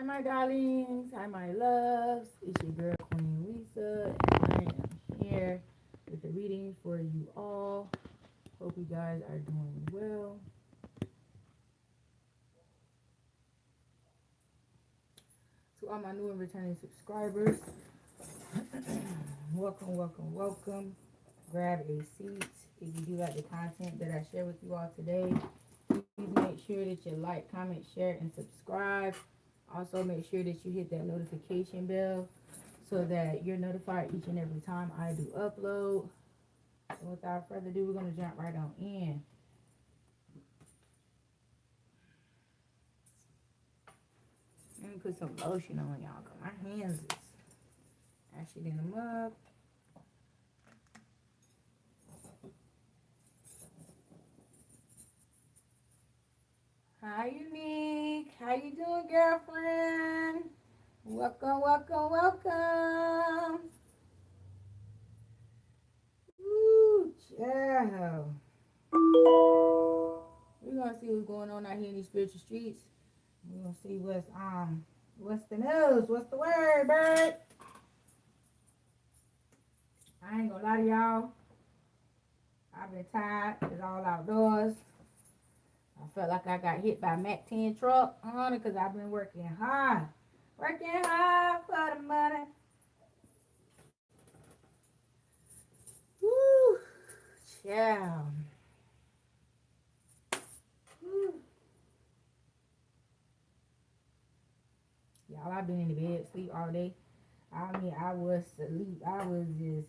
my darlings. Hi, my loves. It's your girl, Queen Lisa, and I am here with the reading for you all. Hope you guys are doing well. To all my new and returning subscribers, welcome. Grab a seat. If you do like the content that I share with you all today, please make sure that you like, comment, share, and subscribe. Also, make sure that you hit that notification bell so that you're notified each and every time I do upload. And without further ado, we're going to jump right on in. Let me put some lotion on y'all because my hands is actually in them up. Hi, Unique. How you doing, girlfriend? Welcome. Woo, child. We're gonna see what's going on out here in these spiritual streets. We're gonna see what's the news? What's the word, bird? I ain't gonna lie to y'all. I've been tired. It's all outdoors. I felt like I got hit by a Mac 10 truck, honey, because I've been working hard. Working hard for the money. Woo, child. Woo. Y'all, I've been in the bed, sleep all day. I mean, I was asleep. I was just,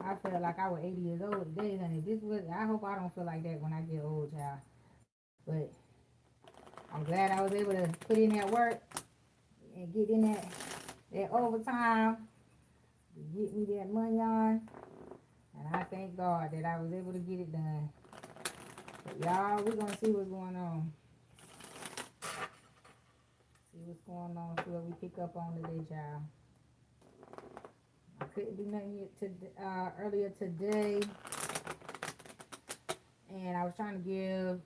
I felt like I was 80 years old today, honey. I hope I don't feel like that when I get old, child. But I'm glad I was able to put in that work and get in that overtime to get me that money on. And I thank God that I was able to get it done. But y'all, we're going to see what's going on. See what we pick up on today, child. I couldn't do nothing yet earlier today. And I was trying to give,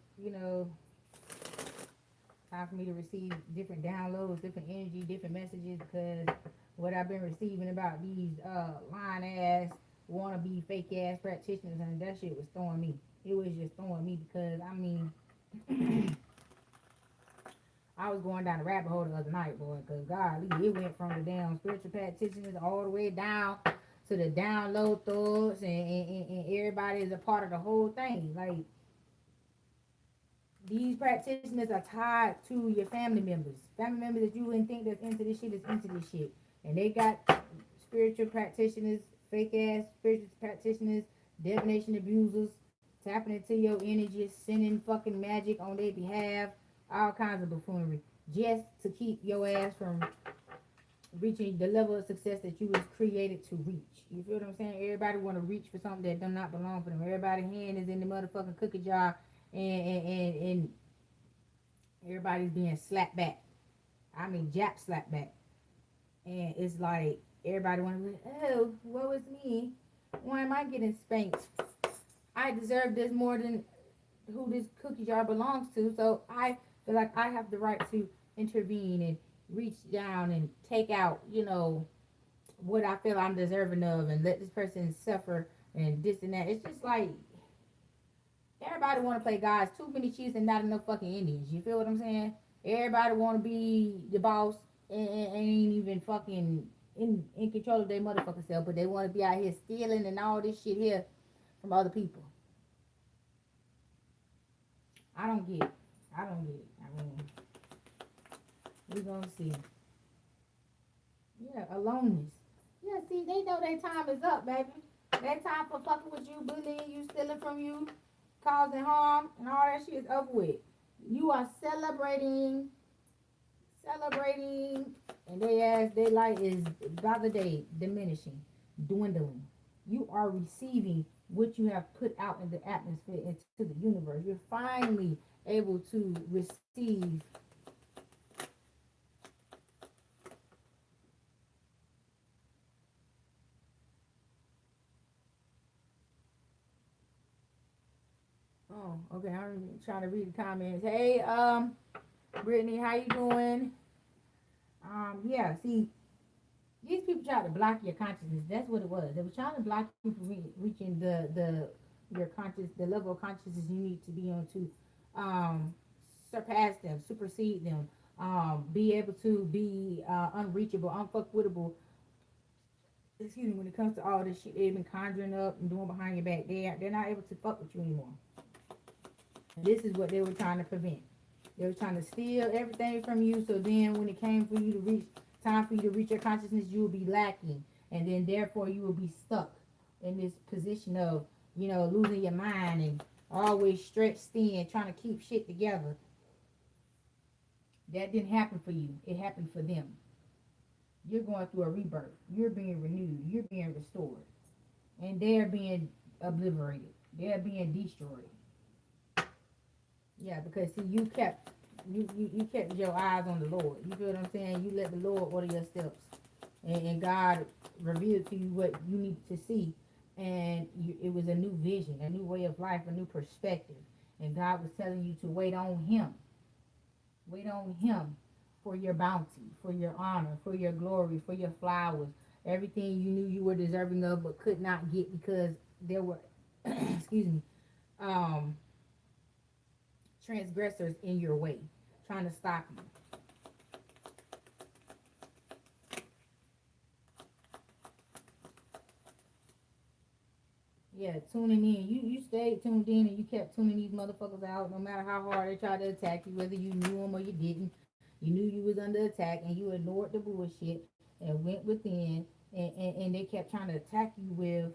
time for me to receive different downloads, different energy, different messages, because what I've been receiving about these lying ass, wannabe fake ass practitioners, and that shit was throwing me. It was just throwing me because, I mean, I was going down the rabbit hole the other night, boy, because golly, it went from the damn spiritual practitioners all the way down to the download thugs, and everybody is a part of the whole thing. Like, these practitioners are tied to your family members. Family members that you wouldn't think that's into this shit is into this shit. And they got spiritual practitioners, fake ass spiritual practitioners, divination abusers, tapping into your energy, sending fucking magic on their behalf, all kinds of buffoonery, just to keep your ass from reaching the level of success that you was created to reach. You feel what I'm saying? Everybody want to reach for something that does not belong for them. Everybody's hand is in the motherfucking cookie jar, and everybody's being slapped back. I mean, Jap slapped back. And it's like, everybody want to be, oh, woe is me. Why am I getting spanked? I deserve this more than who this cookie jar belongs to. So I feel like I have the right to intervene and reach down and take out, what I feel I'm deserving of, and let this person suffer and this and that. It's just like, everybody want to play guys. Too many chiefs and not enough fucking Indians. You feel what I'm saying? Everybody want to be the boss and ain't even fucking in control of their motherfucking self, but they want to be out here stealing and all this shit here from other people. I don't get it. I mean, we're going to see. Yeah, aloneness. Yeah, see, they know their time is up, baby. Their time for fucking with you, bullying you, stealing from you, causing harm, and all that shit is over with. You are celebrating, and their light is by the day diminishing, dwindling. You are receiving what you have put out in the atmosphere, into the universe. You're finally able to receive Oh, okay. I'm trying to read the comments. Hey, Brittany, how you doing? Yeah, see, these people tried to block your consciousness. That's what it was. They were trying to block you from reaching your conscious, the level of consciousness you need to be on to um, surpass them, supersede them, be able to be unreachable, unfuckwittable. Excuse me. When it comes to all this shit they've been conjuring up and doing behind your back, they're not able to fuck with you anymore. And this is what they were trying to prevent. They were trying to steal everything from you. So then, when it came for you to reach time for you to reach your consciousness, you will be lacking, and then therefore you will be stuck in this position of losing your mind and always stretched thin, trying to keep shit together. That didn't happen for you. It happened for them. You're going through a rebirth. You're being renewed. You're being restored, and they're being obliterated. They're being destroyed. Yeah, because see, you kept your eyes on the Lord. You feel what I'm saying? You let the Lord order your steps, and God revealed to you what you need to see, and it was a new vision, a new way of life, a new perspective, and God was telling you to wait on Him for your bounty, for your honor, for your glory, for your flowers, everything you knew you were deserving of but could not get because there were, excuse me, um transgressors in your way, trying to stop you. Yeah, tuning in. You stayed tuned in and you kept tuning these motherfuckers out no matter how hard they tried to attack you, whether you knew them or you didn't. You knew you was under attack and you ignored the bullshit and went within and they kept trying to attack you with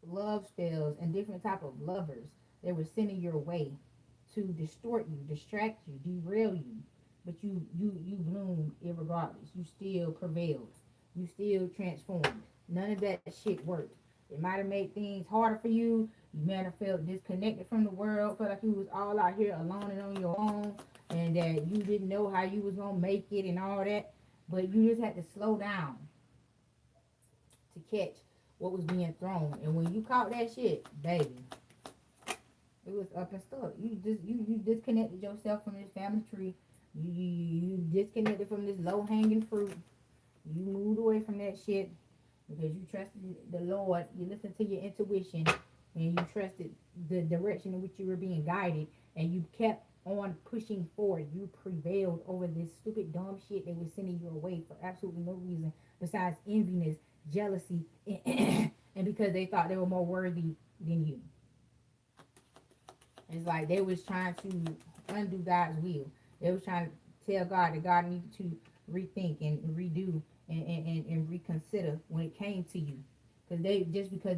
love spells and different type of lovers. They were sending your way to distort you, distract you, derail you. But you bloomed irregardless. You still prevailed. You still transformed. None of that shit worked. It might have made things harder for you. You might have felt disconnected from the world, felt like you was all out here alone and on your own, and that you didn't know how you was gonna make it and all that. But you just had to slow down to catch what was being thrown. And when you caught that shit, baby, it was up and stuck. You disconnected yourself from this family tree. You disconnected from this low hanging fruit. You moved away from that shit because you trusted the Lord. You listened to your intuition and you trusted the direction in which you were being guided, and you kept on pushing forward. You prevailed over this stupid dumb shit they were sending you away for absolutely no reason besides enviness, jealousy, and because they thought they were more worthy than you. It's like they was trying to undo God's will. They was trying to tell God that God needed to rethink and redo and reconsider when it came to you. Because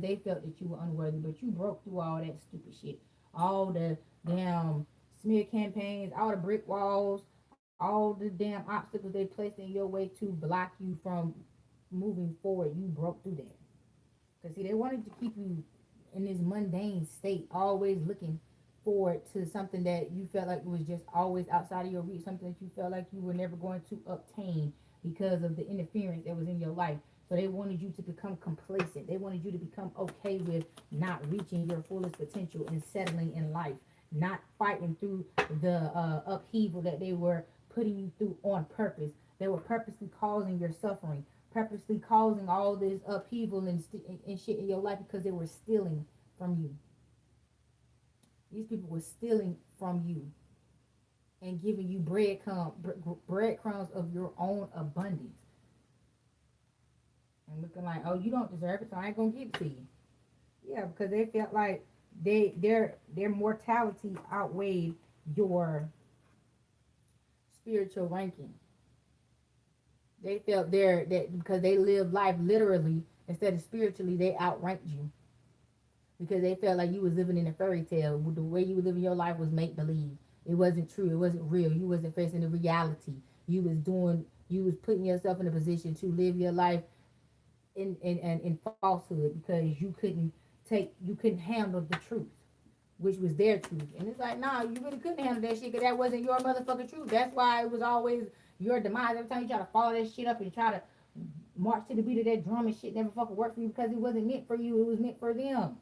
they felt that you were unworthy, but you broke through all that stupid shit. All the damn smear campaigns, all the brick walls, all the damn obstacles they placed in your way to block you from moving forward. You broke through that. Because see, they wanted to keep you in this mundane state, always looking forward to something that you felt like was just always outside of your reach, something that you felt like you were never going to obtain because of the interference that was in your life. So they wanted you to become complacent. They wanted you to become okay with not reaching your fullest potential and settling in life, not fighting through the upheaval that they were putting you through on purpose. They were purposely causing your suffering, purposely causing all this upheaval and shit in your life because they were stealing from you. These people were stealing from you and giving you breadcrumbs of your own abundance. And looking like, oh, you don't deserve it, so I ain't gonna give it to you. Yeah, because they felt like their mortality outweighed your spiritual ranking. They felt that because they lived life literally instead of spiritually, they outranked you. Because they felt like you was living in a fairy tale. The way you were living your life was make believe. It wasn't true. It wasn't real. You wasn't facing the reality. You was putting yourself in a position to live your life in falsehood because you couldn't handle the truth, which was their truth. And it's like, nah, you really couldn't handle that shit because that wasn't your motherfucking truth. That's why it was always your demise. Every time you try to follow that shit up and try to march to the beat of that drum and shit never fucking worked for you because it wasn't meant for you. It was meant for them.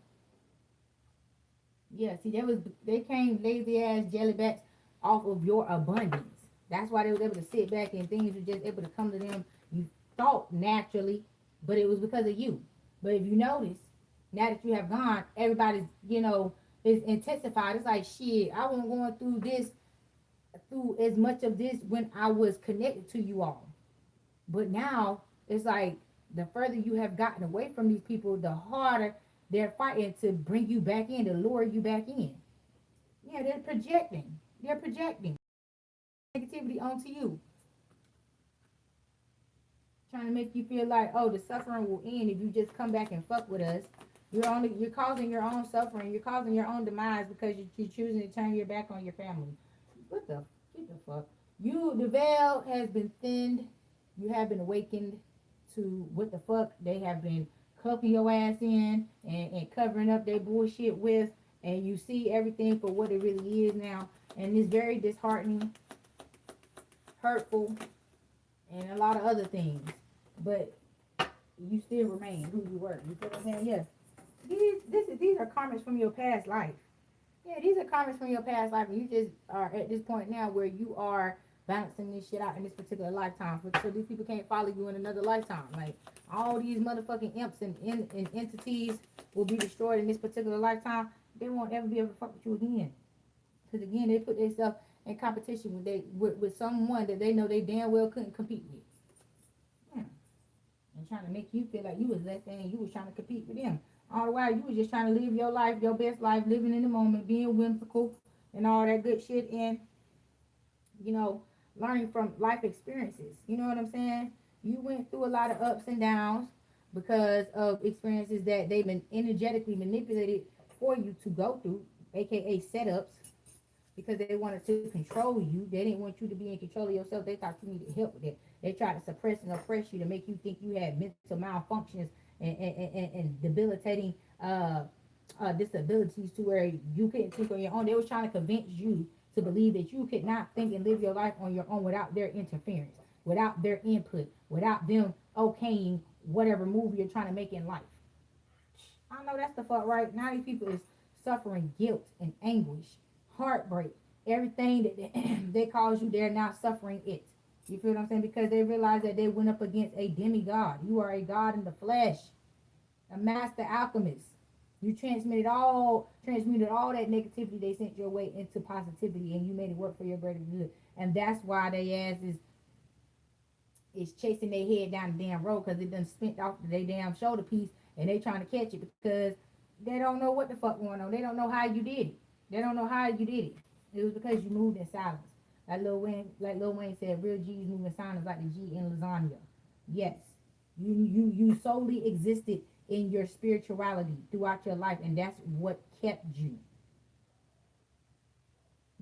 Yeah, see, they came lazy ass jellybacks off of your abundance. That's why they was able to sit back and things were just able to come to them. You thought naturally, but it was because of you. But if you notice, now that you have gone, everybody's, is intensified. It's like, shit, I wasn't going through this, through as much of this when I was connected to you all. But now it's like the further you have gotten away from these people, the harder they're fighting to bring you back in, to lure you back in. Yeah, they're projecting. They're projecting negativity onto you, trying to make you feel like, oh, the suffering will end if you just come back and fuck with us. You're causing your own suffering. You're causing your own demise because you're choosing to turn your back on your family. What the? Get the fuck. The veil has been thinned. You have been awakened to what the fuck they have been cuffing your ass in and covering up their bullshit with, and you see everything for what it really is now, and it's very disheartening, hurtful, and a lot of other things. But you still remain who you were. You feel what I'm saying? Yeah. These are comments from your past life. Yeah, these are comments from your past life, and you just are at this point now where you are balancing this shit out in this particular lifetime, so these people can't follow you in another lifetime. Like, all these motherfucking imps and entities will be destroyed in this particular lifetime. They won't ever be able to fuck with you again, because again, they put themselves in competition with someone that they know they damn well couldn't compete with. Yeah. And trying to make you feel like you was less than, you was trying to compete with them. All the while you was just trying to live your life, your best life, living in the moment, being whimsical and all that good shit, and learning from life experiences. You know what I'm saying? You went through a lot of ups and downs because of experiences that they've been energetically manipulated for you to go through, aka setups, because they wanted to control you. They didn't want you to be in control of yourself. They thought you needed help with it. They tried to suppress and oppress you to make you think you had mental malfunctions and debilitating disabilities to where you couldn't think on your own. They were trying to convince you to believe that you could not think and live your life on your own without their interference, without their input, without them okaying whatever move you're trying to make in life. I know that's the fuck right. Now these people is suffering guilt and anguish, heartbreak, everything that they cause you, they're now suffering it. You feel what I'm saying? Because they realize that they went up against a demigod. You are a god in the flesh, a master alchemist. You transmuted all that negativity they sent your way into positivity, and you made it work for your greater good. And that's why they ass is chasing their head down the damn road, because it done spent off their damn shoulder piece, and they trying to catch it because they don't know what the fuck going on. They don't know how you did it. They don't know how you did it. It was because you moved in silence. Like Lil Wayne said, real G's move in silence like the G in lasagna. Yes. You solely existed in your spirituality throughout your life, and that's what kept you.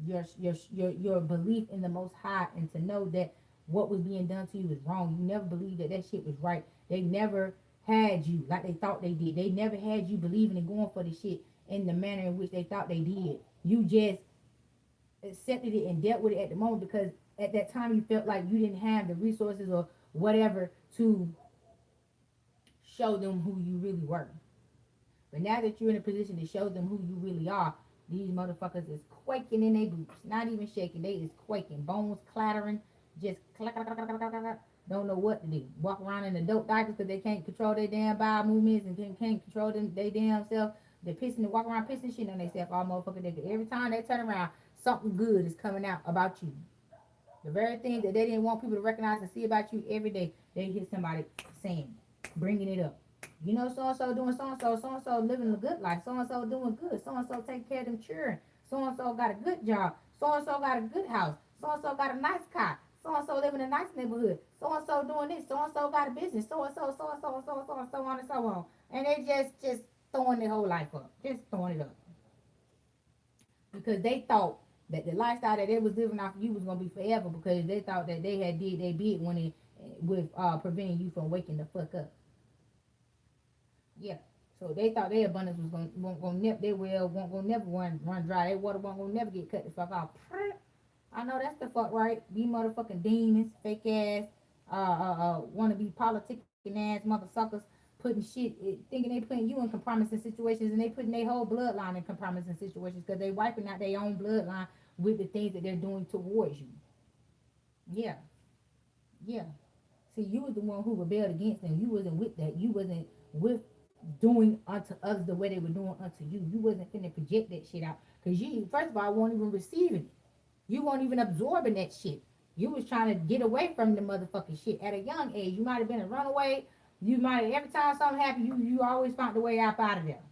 Your belief in the Most High, and to know that what was being done to you was wrong. You never believed that shit was right. They never had you like they thought they did. They never had you believing and going for the shit in the manner in which they thought they did. You just accepted it and dealt with it at the moment, because at that time you felt like you didn't have the resources or whatever to show them who you really were. But now that you're in a position to show them who you really are, these motherfuckers is quaking in their boots. Not even shaking. They is quaking. Bones clattering. Just clack, clack, clack, clack, clack, clack. Don't know what to do. Walk around in the dope diapers because they can't control their damn bowel movements and can't control them, they damn self. They're pissing and walk around pissing shit on themselves all motherfucking day. Every time they turn around, something good is coming out about you. The very thing that they didn't want people to recognize and see about you every day, they hear somebody saying, bringing it up. You know, so-and-so doing so-and-so, so-and-so living a good life, so-and-so doing good, so-and-so taking care of them children, so-and-so got a good job, so-and-so got a good house, so-and-so got a nice car, so-and-so living in a nice neighborhood, so-and-so doing this, so-and-so got a business, so-and-so, so-and-so, so-and-so, so on and so on. And they just throwing their whole life up, just throwing it up. Because they thought that the lifestyle that they was living off of you was going to be forever, because they thought that they had did their bit when it with preventing you from waking the fuck up. Yeah. So they thought their abundance was gonna their well won't gonna never run dry. Their water won't gonna never get cut the fuck off. I know that's the fuck right. These motherfucking demons, fake ass, wanna be politicking ass motherfuckers, putting shit, thinking they putting you in compromising situations, and they putting their whole bloodline in compromising situations because they wiping out their own bloodline with the things that they're doing towards you. Yeah, yeah. See, you was the one who rebelled against them. You wasn't with that. You wasn't with doing unto others the way they were doing unto you. You wasn't finna project that shit out. Cause you, first of all, weren't even receiving it. You weren't even absorbing that shit. You was trying to get away from the motherfucking shit at a young age. You might have been a runaway. You might have, every time something happened, you always found a way out of there.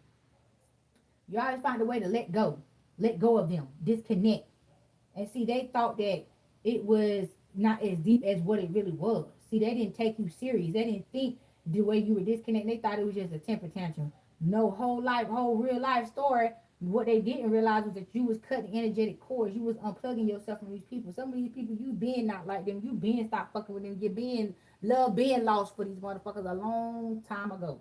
You always find a way to let go of them, disconnect. And see, they thought that it was not as deep as what it really was. See, they didn't take you serious. They didn't think the way you were disconnected. They thought it was just a temper tantrum. No, whole real life story. What they didn't realize was that you was cutting energetic cords. You was unplugging yourself from these people. Some of these people, you been not like them. You been stop fucking with them. You been love being lost for these motherfuckers a long time ago.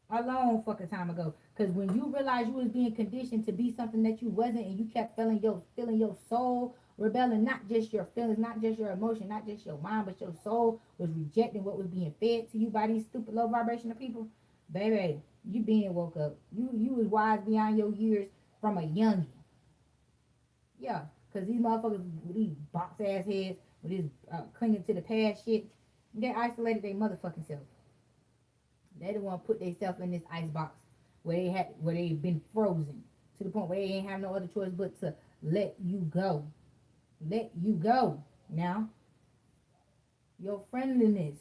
A long fucking time ago. Because when you realized you was being conditioned to be something that you wasn't, and you kept feeling your soul rebelling, not just your feelings, not just your emotion, not just your mind, but your soul was rejecting what was being fed to you by these stupid low vibrational people. Baby, you being woke up. You was wise beyond your years from a youngin'. Yeah, because these motherfuckers with these box ass heads, with this clinging to the past shit, they isolated their motherfucking self. They the one put themselves in this ice box where they've been frozen to the point where they ain't have no other choice but to let you go. Let you go. Now, your friendliness,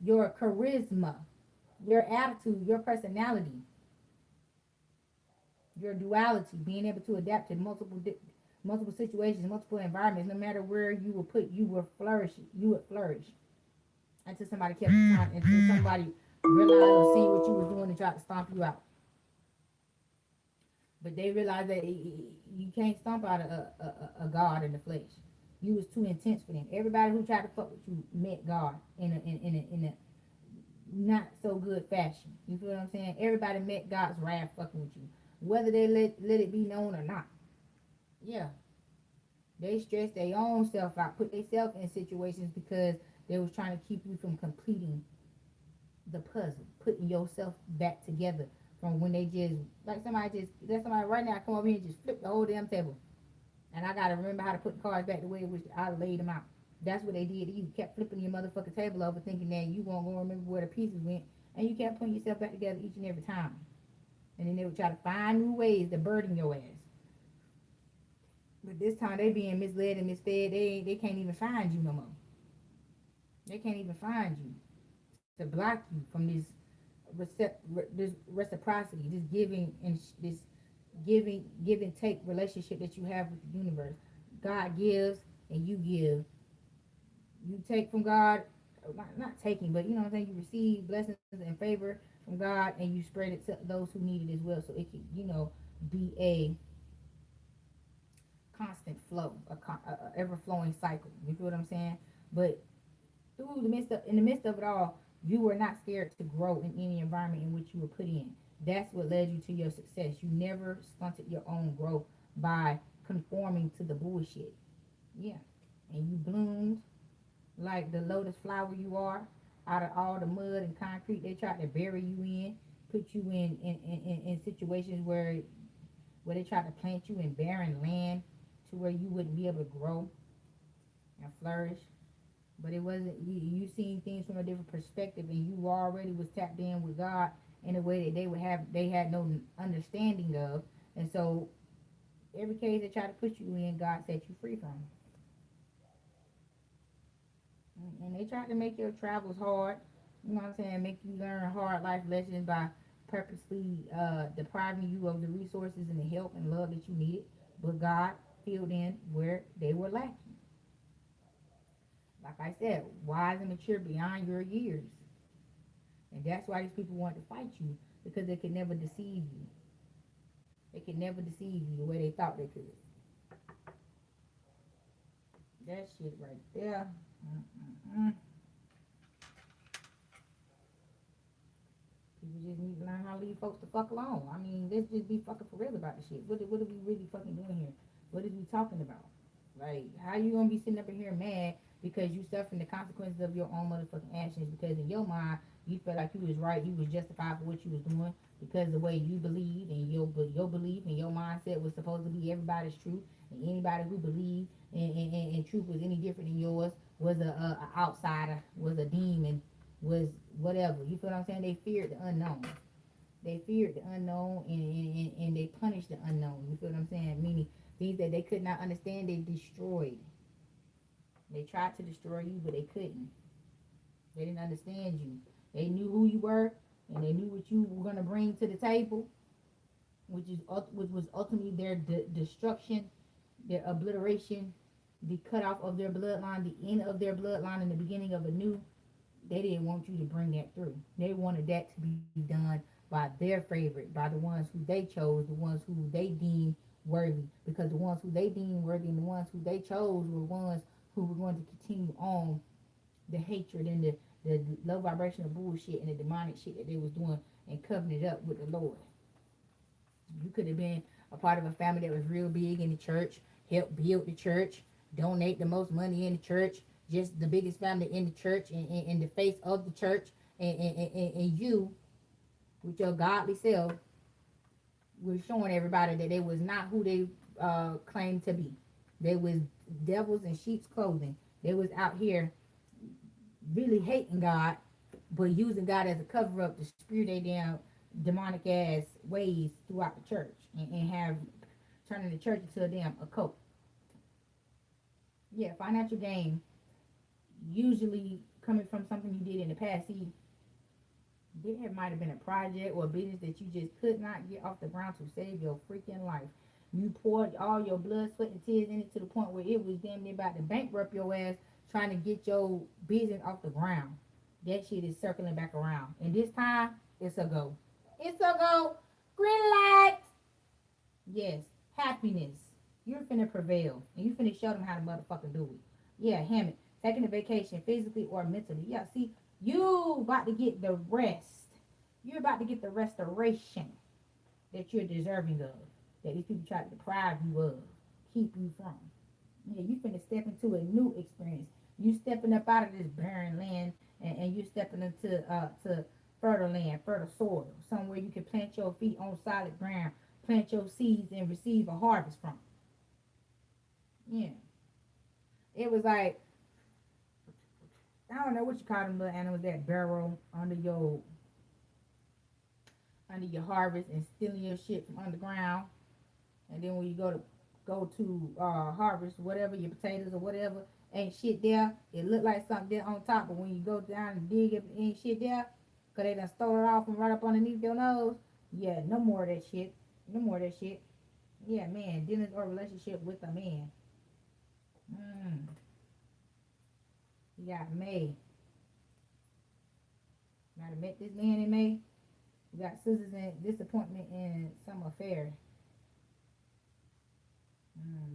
your charisma, your attitude, your personality, your duality, being able to adapt to multiple situations, multiple environments, no matter where you were put, you were flourishing. You would flourish until somebody kept trying, until somebody realized or seen what you was doing and tried to stomp you out. But they realized that you can't stomp out a God in the flesh. You was too intense for them. Everybody who tried to fuck with you met God in a not so good fashion. You feel what I'm saying? Everybody met God's wrath fucking with you, whether they let it be known or not. Yeah, they stressed their own self out, put themselves in situations because they was trying to keep you from completing the puzzle, putting yourself back together from when they just like somebody just let somebody right now come over here and just flip the whole damn table. And I gotta remember how to put the cards back the way in which I laid them out. That's what they did to you. Kept flipping your motherfucking table over thinking that you won't go remember where the pieces went, and you kept putting yourself back together each and every time. And then they would try to find new ways to burden your ass. But this time they being misled and misfed, they can't even find you no more. They can't even find you to block you from this reciprocity, this giving and this give and take relationship that you have with the universe. God gives and you give. You take from God, not taking, but you know what I'm saying. You receive blessings and favor from God, and you spread it to those who need it as well. So it can, be a constant flow, a ever flowing cycle. You feel what I'm saying? But in the midst of it all, you were not scared to grow in any environment in which you were put in. That's what led you to your success. You never stunted your own growth by conforming to the bullshit. Yeah. And you bloomed like the lotus flower you are out of all the mud and concrete they tried to bury you in, put you in situations where they tried to plant you in barren land to where you wouldn't be able to grow and flourish. But it wasn't you seen things from a different perspective, and you already was tapped in with God in a way that they had no understanding of. And so every case they try to put you in, God set you free from. And they tried to make your travels hard. You know what I'm saying? Make you learn hard life lessons by purposely depriving you of the resources and the help and love that you needed. But God filled in where they were lacking. Like I said, wise and mature beyond your years. And that's why these people want to fight you, because they could never deceive you. They could never deceive you the way they thought they could. That shit right there. Mm-mm-mm. People just need to learn how to leave folks the fuck alone. I mean, let's just be fucking for real about the shit. What are we really fucking doing here? What is we talking about? Like, how you gonna be sitting up in here mad because you suffering the consequences of your own motherfucking actions. Because in your mind, you felt like you was right, you was justified for what you was doing because the way you believed and your belief and your mindset was supposed to be everybody's truth, and anybody who believed and truth was any different than yours was a outsider, was a demon, was whatever. You feel what I'm saying? They feared the unknown. They feared the unknown and they punished the unknown. You feel what I'm saying? Meaning things that they could not understand, they destroyed. They tried to destroy you, but they couldn't. They didn't understand you. They knew who you were, and they knew what you were going to bring to the table, which was ultimately their destruction, their obliteration, the cutoff of their bloodline, the end of their bloodline, and the beginning of a new. They didn't want you to bring that through. They wanted that to be done by their favorite, by the ones who they chose, the ones who they deemed worthy. Because the ones who they deemed worthy and the ones who they chose were ones who were going to continue on the hatred and the low vibrational bullshit and the demonic shit that they was doing and covering it up with the Lord. You could have been a part of a family that was real big in the church, helped build the church, donate the most money in the church, just the biggest family in the church and the face of the church, and you, with your godly self, was showing everybody that they was not who they claimed to be. They was devils in sheep's clothing. They was out here really hating God, but using God as a cover up to spew their damn demonic ass ways throughout the church and have turning the church into a damn occult. Yeah, financial gain usually coming from something you did in the past. See, there might have been a project or a business that you just could not get off the ground to save your freaking life. You poured all your blood, sweat, and tears in it to the point where it was damn near about to bankrupt your ass trying to get your business off the ground. That shit is circling back around. And this time, it's a go. It's a go. Green light. Yes, happiness. You're finna prevail. And you finna show them how to motherfucking do it. Yeah, Hammett. Taking a vacation physically or mentally. Yeah, see, you about to get the rest. You're about to get the restoration that you're deserving of. That these people try to deprive you of. Keep you from. Yeah, you finna step into a new experience. You stepping up out of this barren land and you stepping into to fertile land, fertile soil. Somewhere you can plant your feet on solid ground. Plant your seeds and receive a harvest from. Yeah. It was like, I don't know what you call them little animals that burrow under your harvest and stealing your shit from underground. And then when you go to harvest whatever, your potatoes or whatever, ain't shit there. It look like something there on top, but when you go down and dig it, ain't shit there. Cause they done stole it off from right up underneath your nose. Yeah, no more of that shit. No more of that shit. Yeah, man, dealings or relationship with a man. You got May. Might have met this man in May. You got scissors and disappointment in some affair.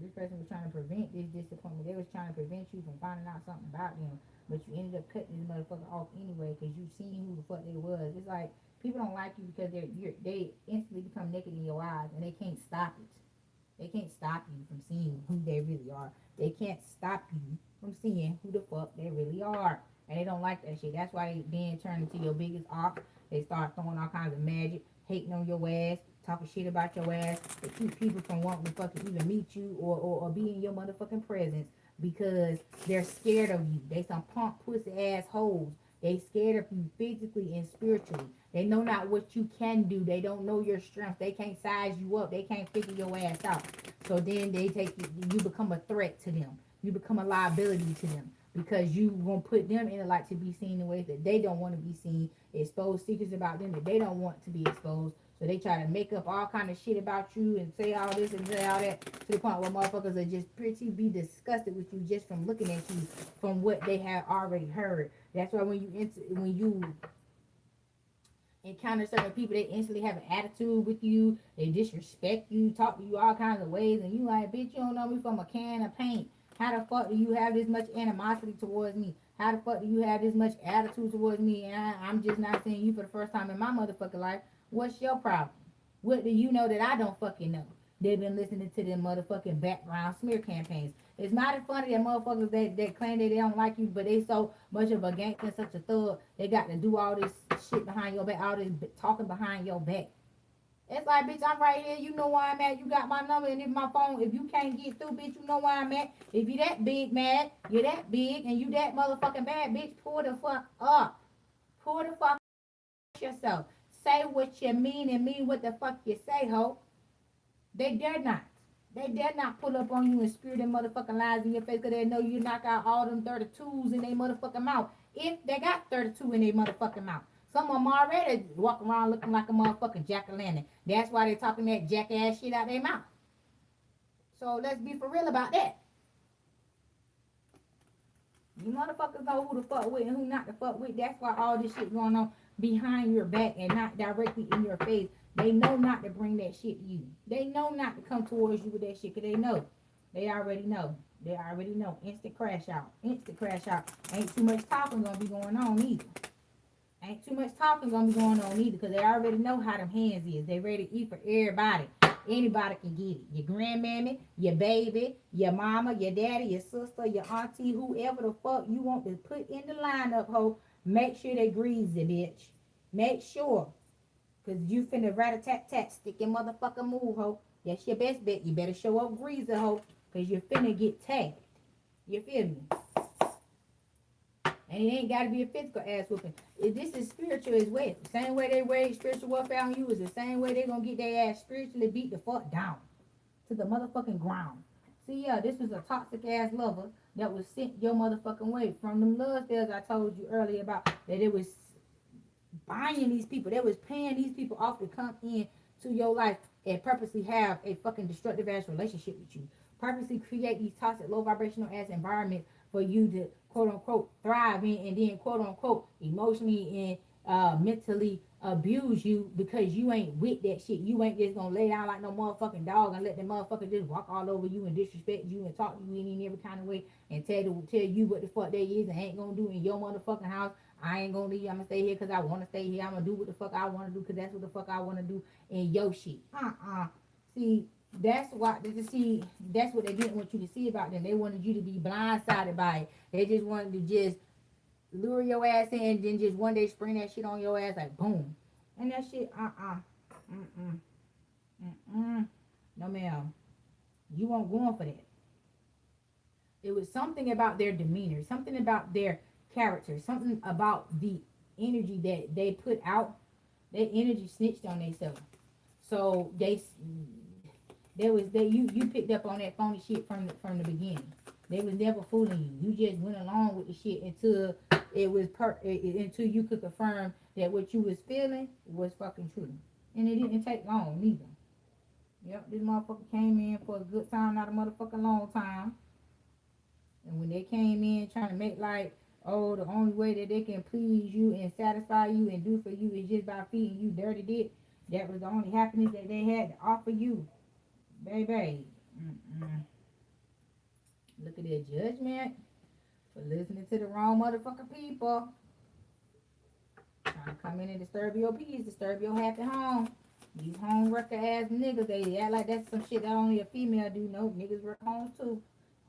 This person was trying to prevent this disappointment. They was trying to prevent you from finding out something about them. But you ended up cutting this motherfucker off anyway because you seen who the fuck they was. It's like people don't like you because they instantly become naked in your eyes and they can't stop it. They can't stop you from seeing who they really are. They can't stop you from seeing who the fuck they really are. And they don't like that shit. That's why they then turn into your biggest op. They start throwing all kinds of magic, hating on your ass, talking shit about your ass. They keep people from wanting to fucking even meet you or be in your motherfucking presence because they're scared of you. They some punk pussy assholes. They scared of you physically and spiritually. They know not what you can do. They don't know your strength. They can't size you up. They can't figure your ass out. So then they take you become a threat to them. You become a liability to them because you gonna put them in a light to be seen in ways that they don't want to be seen. Expose secrets about them that they don't want to be exposed. So they try to make up all kind of shit about you and say all this and say all that to the point where motherfuckers are just pretty be disgusted with you just from looking at you from what they have already heard. That's why when you encounter certain people, they instantly have an attitude with you. They disrespect you, talk to you all kinds of ways, and you like, bitch, you don't know me from a can of paint. How the fuck do you have this much animosity towards me? How the fuck do you have this much attitude towards me? And I'm just not seeing you for the first time in my motherfucking life. What's your problem? What do you know that I don't fucking know? They've been listening to them motherfucking background smear campaigns. It's mighty funny that motherfuckers that claim that they don't like you, but they so much of a gangster and such a thug, they got to do all this shit behind your back, all this talking behind your back. It's like, bitch, I'm right here. You know where I'm at. You got my number, and if my phone, if you can't get through, bitch, you know where I'm at. If you that big mad, you're that big, and you that motherfucking bad, bitch, pull the fuck up. Pull the fuck yourself. Say what you mean and mean what the fuck you say, ho. They dare not. They dare not pull up on you and spew them motherfucking lies in your face because they know you knock out all them 32s in their motherfucking mouth. If they got 32 in their motherfucking mouth. Some of them already walk around looking like a motherfucking jack-o'-lantern. That's why they talking that jackass shit out their mouth. So let's be for real about that. You motherfuckers know who to fuck with and who not to fuck with. That's why all this shit going on behind your back and not directly in your face. They know not to bring that shit to you. They know not to come towards you with that shit because they know. They already know. They already know. Instant crash out. Instant crash out. Ain't too much talking gonna be going on either. Ain't too much talking gonna be going on either because they already know how them hands is. They ready to eat for everybody. Anybody can get it. Your grandmammy, your baby, your mama, your daddy, your sister, your auntie, whoever the fuck you want to put in the lineup, ho. Make sure they greasy, bitch. Make sure. Because you finna rat-a-tat-tat, stick your motherfucking move, ho. That's your best bet. You better show up greasy, ho. Because you're finna get tagged. You feel me? And it ain't got to be a physical ass whooping. This is spiritual as well. The same way they wage spiritual warfare on you is the same way they going to get their ass spiritually beat the fuck down. To the motherfucking ground. See, yeah, this was a toxic ass lover that was sent your motherfucking way. From them love spells I told you earlier about that it was buying these people. They was paying these people off to come in to your life and purposely have a fucking destructive ass relationship with you. Purposely create these toxic, low vibrational ass environments for you to quote unquote thrive in and then quote unquote emotionally and mentally abuse you because you ain't with that shit. You ain't just gonna lay down like no motherfucking dog and let the motherfucker just walk all over you and disrespect you and talk to you in every kind of way and tell you what the fuck they is and ain't gonna do in your motherfucking house. I ain't gonna leave. I'm gonna stay here because I want to stay here. I'm gonna do what the fuck I want to do because that's what the fuck I want to do in your shit. See, that's why. See, that's what they didn't want you to see about them. They wanted you to be blindsided by it. They just wanted to just lure your ass in and then just one day spring that shit on your ass like boom. And that shit, no ma'am. You won't go on for that. It was something about their demeanor, something about their character, something about the energy that they put out. Their energy snitched on themselves. So you picked up on that phony shit from the beginning. They was never fooling you. You just went along with the shit until it was until you could confirm that what you was feeling was fucking true. And it didn't take long neither. Yep, this motherfucker came in for a good time, not a motherfucking long time. And when they came in trying to make like, oh, the only way that they can please you and satisfy you and do for you is just by feeding you dirty dick. That was the only happiness that they had to offer you. Baby. Look at their judgment for listening to the wrong motherfucking people. Trying to come in and disturb your peace, disturb your happy home. These home worker ass niggas, they act like that's some shit that only a female do. No, niggas work homes too.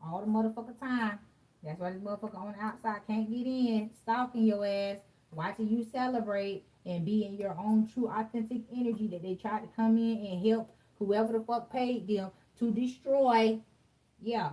All the motherfucking time. That's why this motherfucker on the outside can't get in, stalking your ass, watching you celebrate, and be in your own true authentic energy that they tried to come in and help whoever the fuck paid them to destroy. Yeah,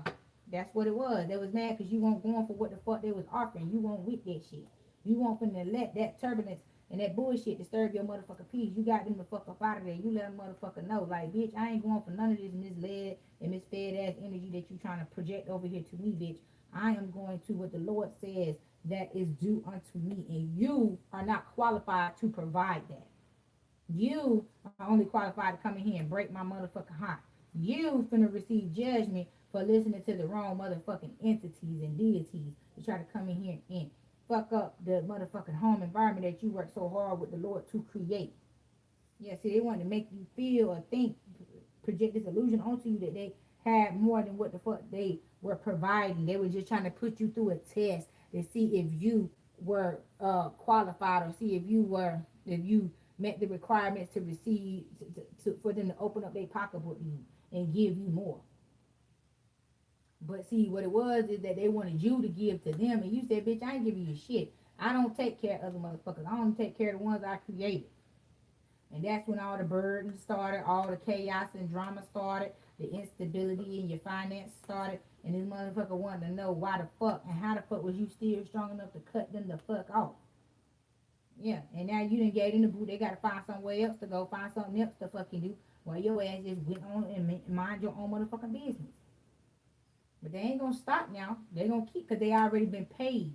that's what it was. They was mad because you weren't going for what the fuck they was offering. You weren't with that shit. You weren't finna let that turbulence and that bullshit disturb your motherfucking peace. You got them the fuck up out of there. You let them motherfucker know, like, bitch, I ain't going for none of this misled and misfed ass energy that you trying to project over here to me, bitch. I am going to what the Lord says that is due unto me, and you are not qualified to provide that. You are only qualified to come in here and break my motherfucking heart. You finna receive judgment for listening to the wrong motherfucking entities and deities to try to come in here and fuck up the motherfucking home environment that you worked so hard with the Lord to create. Yeah, see, they wanted to make you feel or think, project this illusion onto you that they had more than what the fuck they were providing. They were just trying to put you through a test to see if you were qualified or see if you met the requirements to receive for them to open up their pocketbook to you. and give you more. But see, what it was is that they wanted you to give to them, and you said, bitch, I ain't giving you shit. I don't take care of other motherfuckers. I only take care of the ones I created. And that's when all the burdens started, all the chaos and drama started, the instability in your finances started, and this motherfucker wanted to know why the fuck and how the fuck was you still strong enough to cut them the fuck off. Yeah, and now you done gave them the boot. They gotta find somewhere else to go, find something else to fucking do, while your ass just went on and mind your own motherfucking business. But they ain't gonna stop now. They gonna keep, because they already been paid.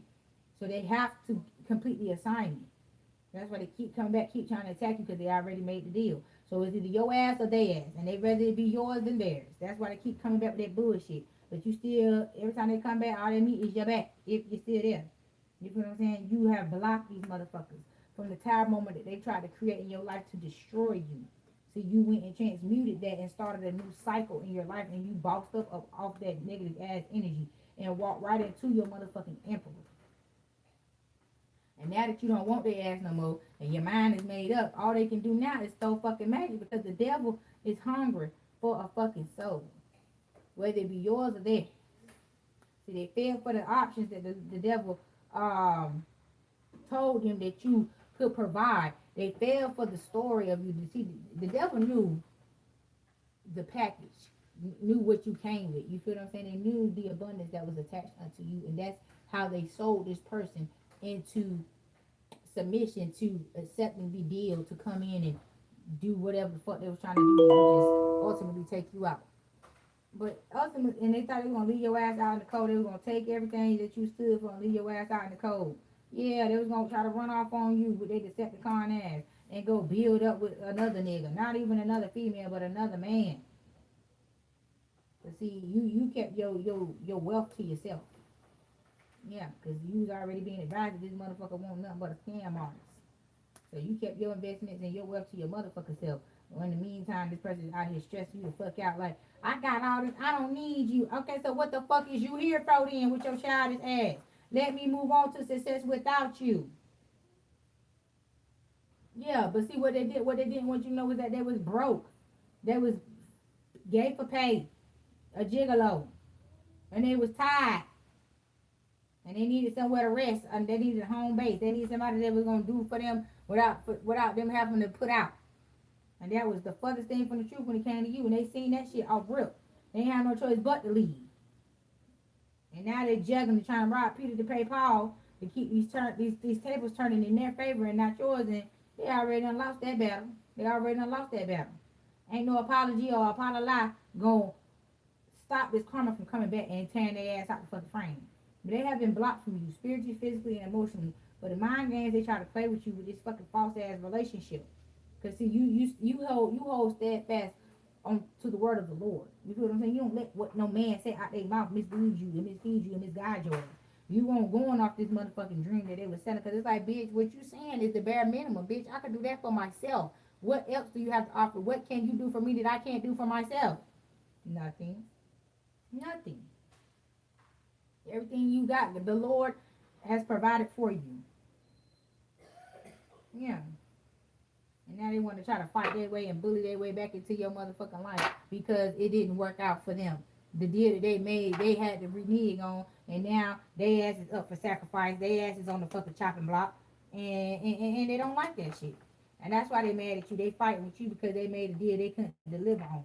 So they have to complete the assignment. That's why they keep coming back, keep trying to attack you, because they already made the deal. So it's either your ass or their ass. And they rather it be yours than theirs. That's why they keep coming back with that bullshit. But you still, every time they come back, all they need is your back. If you're still there. You feel what I'm saying? You have blocked these motherfuckers from the time moment that they tried to create in your life to destroy you. So you went and transmuted that and started a new cycle in your life, and you bossed up off that negative ass energy and walked right into your motherfucking emperor. And now that you don't want their ass no more and your mind is made up, all they can do now is throw fucking magic, because the devil is hungry for a fucking soul, whether it be yours or theirs. See, they fell for the options that the devil told him that you could provide. They fell for the story of you. See, the devil knew the package, knew what you came with. You feel what I'm saying? They knew the abundance that was attached unto you, and that's how they sold this person into submission to accepting the deal to come in and do whatever the fuck they was trying to do, and just ultimately take you out. But ultimately, and they thought they were gonna leave your ass out in the cold. They were gonna take everything that you stood for and leave your ass out in the cold. Yeah, they was gonna try to run off on you with their Decepticon ass and go build up with another nigga, not even another female, but another man. But see, you kept your wealth to yourself. Yeah, because you was already being advised that this motherfucker won't nothing but a scam artist. So you kept your investments and your wealth to your motherfucker self. Well, in the meantime, this person is out here stressing you the fuck out like, I got all this, I don't need you. Okay, so what the fuck is you here for then with your childish ass? Let me move on to success without you. Yeah, but see what they didn't want you to know was that they was broke. They was gay for pay, a gigolo. And they was tired. And they needed somewhere to rest, and they needed a home base. They needed somebody that was gonna do for them without them having to put out. And that was the furthest thing from the truth when it came to you. And they seen that shit off rip. They ain't had no choice but to leave. And now they're juggling to trying to rob Peter to pay Paul to keep these tables turning in their favor and not yours. And they already done lost that battle. They already done lost that battle. Ain't no apology or apology gonna stop this karma from coming back and tearing their ass out the fucking frame. But they have been blocked from you spiritually, physically, and emotionally. But the mind games they try to play with you with this fucking false ass relationship. Cause see, you hold steadfast on to the word of the Lord. You feel what I'm saying? You don't let what no man say out their mouth mislead you and misfeed you and misguide you. You won't going off this motherfucking dream that they was selling. Cause it's like, bitch, what you saying is the bare minimum, bitch. I can do that for myself. What else do you have to offer? What can you do for me that I can't do for myself? Nothing. Nothing. Everything you got, the Lord has provided for you. Yeah. And now they want to try to fight their way and bully their way back into your motherfucking life because it didn't work out for them. The deal that they made, they had to renege on, and now their ass is up for sacrifice. Their ass is on the fucking chopping block, and they don't like that shit. And that's why they mad at you. They fighting with you because they made a deal they couldn't deliver on.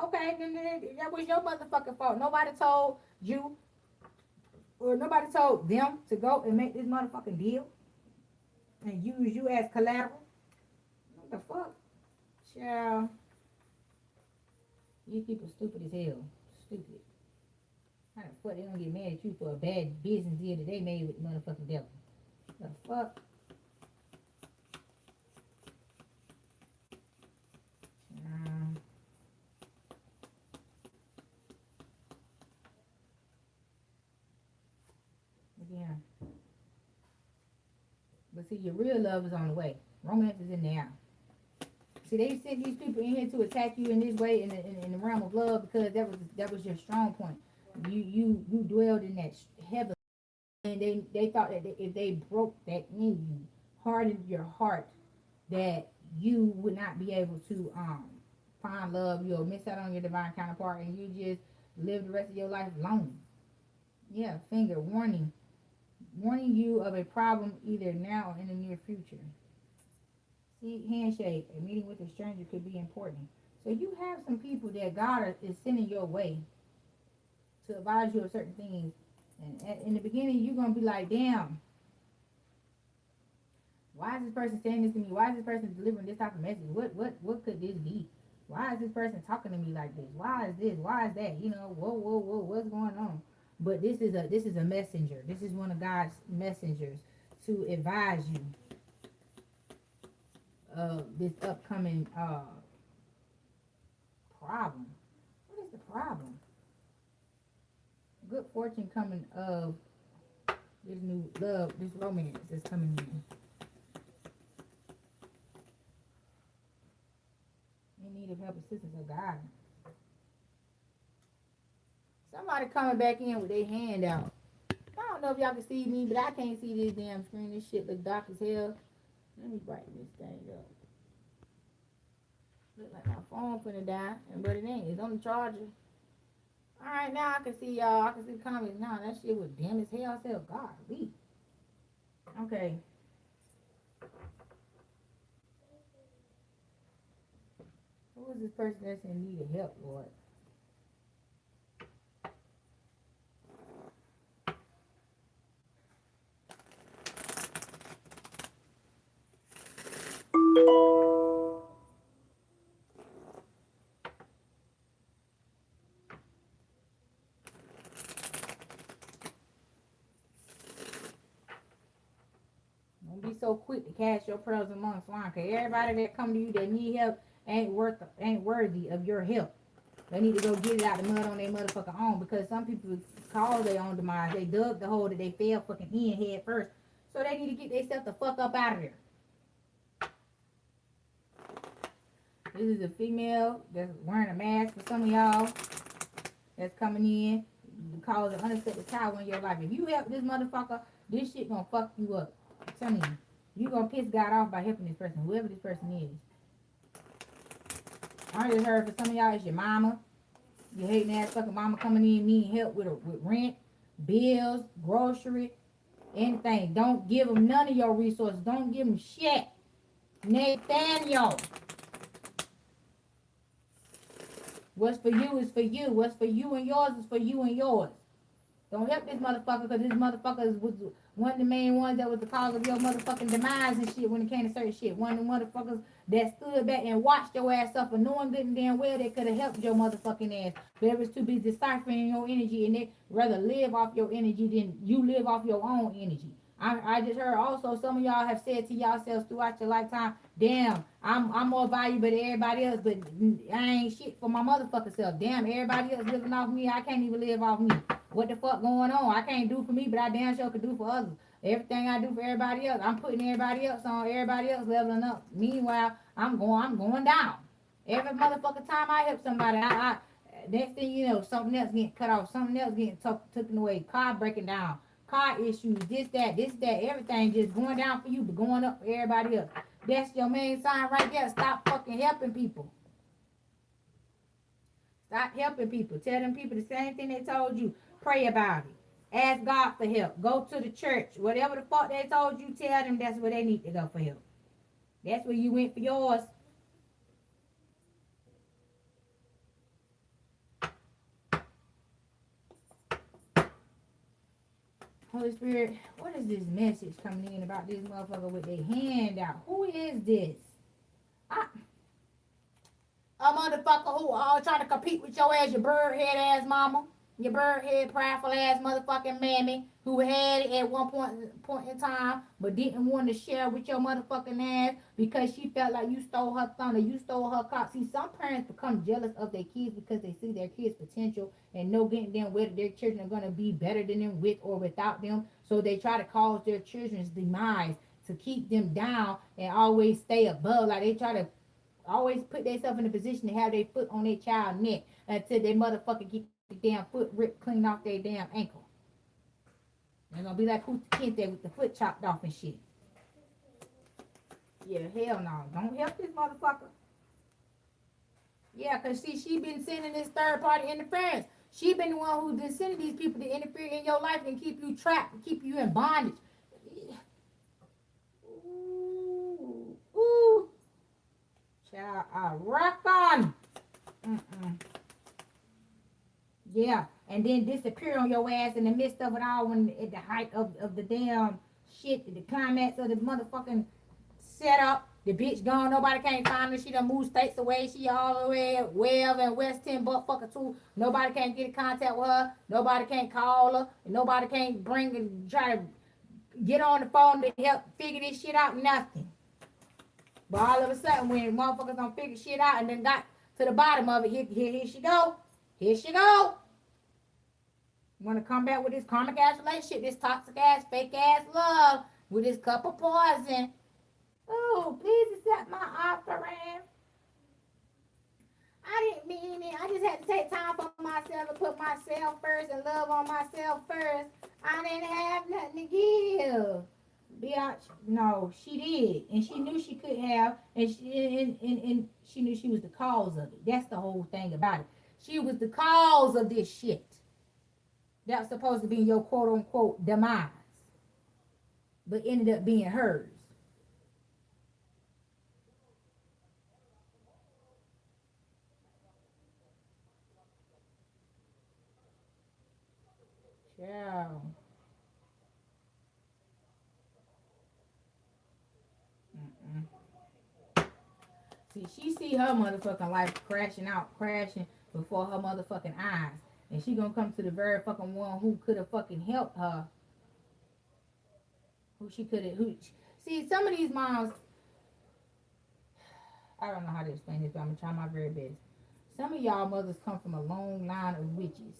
Okay, then that was your motherfucking fault. Nobody told you, or nobody told them to go and make this motherfucking deal and use you as collateral. What the fuck? Child. You people stupid as hell. Stupid. How the fuck they gonna get mad at you for a bad business deal that they made with the motherfucking devil? The fuck? Yeah. But see, your real love is on the way. Romance is in the air. See, they sent these people in here to attack you in this way in the realm of love because that was your strong point. You dwelled in that heaven, and they thought that if they broke that in you, hardened your heart, that you would not be able to find love, you'll miss out on your divine counterpart, and you just live the rest of your life lonely. Yeah, finger warning. Warning you of a problem either now or in the near future. See, handshake. A meeting with a stranger could be important. So you have some people that God is sending your way to advise you of certain things. And in the beginning, you're going to be like, damn, why is this person saying this to me? Why is this person delivering this type of message? What could this be? Why is this person talking to me like this? Why is this? Why is that? You know, whoa, what's going on? But this is a messenger. This is one of God's messengers to advise you of this upcoming problem. What is the problem? Good fortune coming of this new love, this romance that's coming in. In need of help, assistance, or guidance. Somebody coming back in with their hand out. I don't know if y'all can see me, but I can't see this damn screen. This shit look dark as hell. Let me brighten this thing up. Look like my phone finna die, but it ain't. It's on the charger. Alright, now I can see y'all. I can see the comments now. That shit was dim as hell. I said, God, we. Okay. Who is this person that's in need of help, Lord? Don't be so quick to cast your pearls among swine, cause everybody that come to you that need help ain't worthy of your help. They need to go get it out the mud on their motherfucking own, because some people cause their own demise. They dug the hole that they fell fucking in head first. So they need to get themselves the fuck up out of there. This is a female that's wearing a mask for some of y'all that's coming in to cause an unexpected child in your life. If you help this motherfucker, this shit gonna fuck you up. I'm telling you. You gonna piss God off by helping this person, whoever this person is. I just heard for some of y'all, it's your mama. Your hating ass fucking mama coming in needing help with rent, bills, grocery, anything. Don't give them none of your resources. Don't give them shit. Nathaniel. What's for you is for you. What's for you and yours is for you and yours. Don't help this motherfucker, because this motherfucker was one of the main ones that was the cause of your motherfucking demise and shit when it came to certain shit. One of the motherfuckers that stood back and watched your ass suffer, knowing good and damn well they could have helped your motherfucking ass. But it was too busy deciphering your energy, and they rather live off your energy than you live off your own energy. I just heard also some of y'all have said to yourselves throughout your lifetime, damn, I'm more valuable than everybody else, but I ain't shit for my motherfucking self. Damn, everybody else living off me, I can't even live off me. What the fuck going on? I can't do for me, but I damn sure could do for others. Everything I do for everybody else, I'm putting everybody else on, everybody else leveling up. Meanwhile, I'm going down. Every motherfucking time I help somebody, next thing you know, something else getting cut off, something else getting taken away, car breaking down, car issues, this, that, everything just going down for you, but going up for everybody else. That's your main sign right there. Stop fucking helping people. Stop helping people. Tell them people the same thing they told you. Pray about it. Ask God for help. Go to the church. Whatever the fuck they told you, tell them that's where they need to go for help. That's where you went for yours. Holy Spirit, what is this message coming in about this motherfucker with their hand out? Who is this? A motherfucker who all trying to compete with your ass, your bird head ass mama. Your bird head prideful ass motherfucking mammy who had it at one point in time but didn't want to share with your motherfucking ass because she felt like you stole her thunder, you stole her cock. See, some parents become jealous of their kids because they see their kids' potential and know getting them whether their children are going to be better than them with or without them. So they try to cause their children's demise to keep them down and always stay above. Like they try to always put themselves in a position to have their foot on their child's neck until they motherfucking get the damn foot ripped clean off their damn ankle. They're gonna be like who's the kid there with the foot chopped off and shit. Yeah, hell no. Don't help this motherfucker. Yeah, because see, she been sending this third party interference. She been the one who's been sending these people to interfere in your life and keep you trapped, and keep you in bondage. Ooh, ooh, child, I reckon. Mm-mm. Yeah, and then disappear on your ass in the midst of it all when at the height of the damn shit, the climax of the motherfucking setup. The bitch gone, nobody can't find her. She done moved states away. She all the way at Webb and West 10 fucker too. Nobody can't get in contact with her. Nobody can't call her. Nobody can't bring and try to get on the phone to help figure this shit out. Nothing. But all of a sudden, when motherfuckers don't figure shit out and then got to the bottom of it, here she go. Here she go. Want to come back with this karmic ass relationship, this toxic ass, fake ass love, with this cup of poison. Oh, please accept my offering. I didn't mean it. I just had to take time for myself and put myself first and love on myself first. I didn't have nothing to give. Bitch, no, she did, and she knew she could have, and she knew she was the cause of it. That's the whole thing about it. She was the cause of this shit. That was supposed to be your quote unquote demise, but ended up being hers. Yeah. Mm-mm. See her motherfucking life crashing before her motherfucking eyes. And she gonna come to the very fucking one who could have fucking helped her. Who she could have, see, some of these moms, I don't know how to explain this, but I'm gonna try my very best. Some of y'all mothers come from a long line of witches.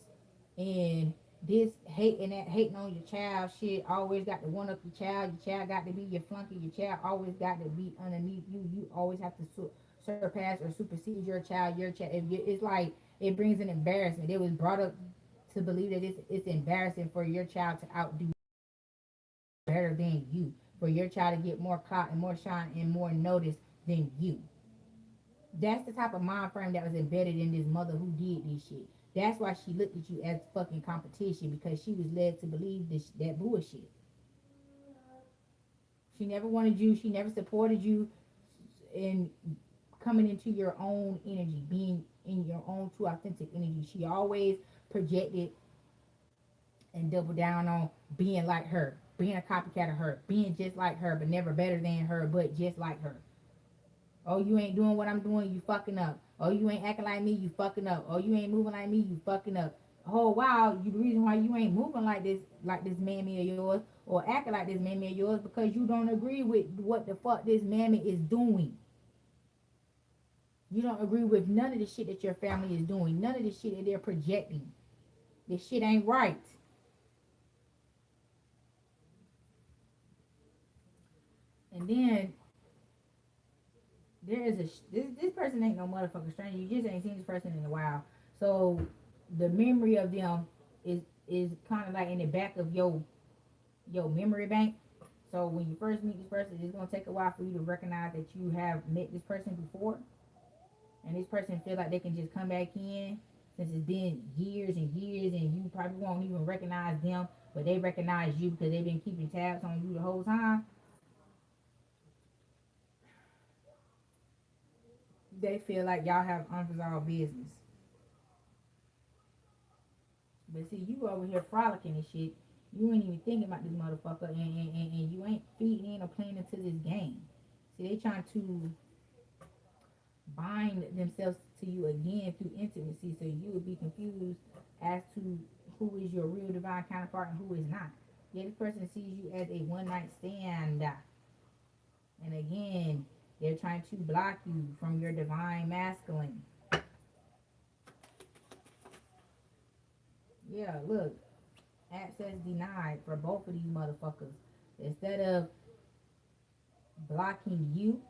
And this hating on your child shit, always got to one up your child got to be your flunky, your child always got to be underneath you always have to surpass or supersede your child. It's like it brings an embarrassment. It was brought up to believe that it's embarrassing for your child to outdo better than you, for your child to get more clout and more shine and more notice than you. That's the type of mind frame that was embedded in this mother who did this shit. That's why she looked at you as fucking competition, because she was led to believe that bullshit. She never wanted you. She never supported you in coming into your own energy, being in your own true authentic energy. She always projected and doubled down on being like her, being a copycat of her, being just like her, but never better than her, but just like her. Oh, you ain't doing what I'm doing, you fucking up. Oh, you ain't acting like me, you fucking up. Oh, you ain't moving like me, you fucking up. Oh, wow, you the reason why you ain't moving like this mammy of yours, or acting like this mammy of yours, because you don't agree with what the fuck this mammy is doing. You don't agree with none of the shit that your family is doing, none of the shit that they're projecting. This shit ain't right. And then there is this person ain't no motherfucking stranger. You just ain't seen this person in a while. So the memory of them is kind of like in the back of your memory bank. So when you first meet this person, it's gonna take a while for you to recognize that you have met this person before, and this person feel like they can just come back in since it's been years and years, and you probably won't even recognize them, but they recognize you because they've been keeping tabs on you the whole time. They feel like y'all have unresolved business. But see, you over here frolicking and shit. You ain't even thinking about this motherfucker, and you ain't feeding in or playing into this game. See, they trying to bind themselves to you again through intimacy, so you would be confused as to who is your real divine counterpart and who is not. Yeah, this person sees you as a one night stand, and again, they're trying to block you from your divine masculine. Yeah, look, access denied for both of these motherfuckers. Instead of blocking you,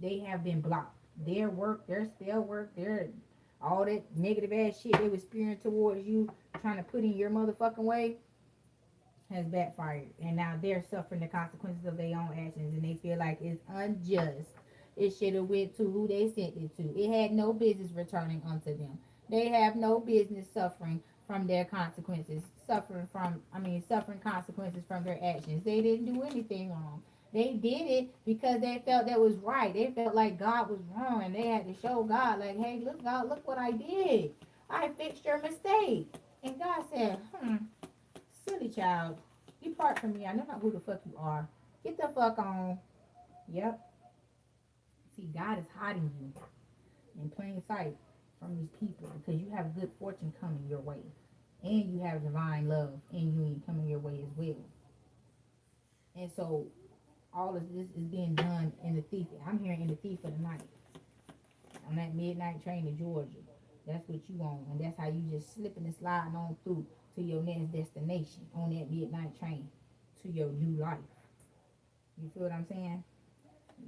they have been blocked. Their work, their spell work, their all that negative ass shit they was spewing towards you, trying to put in your motherfucking way, has backfired. And now they're suffering the consequences of their own actions, and they feel like it's unjust It should have went to who they sent it to. It had no business returning unto them. They have no business suffering from their consequences, suffering consequences from their actions. They didn't do anything wrong. They did it because they felt that was right. They felt like God was wrong, and they had to show God, like, hey, look, God, look what I did. I fixed your mistake. And God said, silly child, depart from me. I know not who the fuck you are. Get the fuck on. Yep. See, God is hiding you in plain sight from these people because you have good fortune coming your way. And you have divine love and union coming your way as well. And so all of this is being done in the thief. I'm hearing in the thief of the night. On that midnight train to Georgia. That's what you on. And that's how you just slipping and sliding on through to your next destination on that midnight train to your new life. You feel what I'm saying?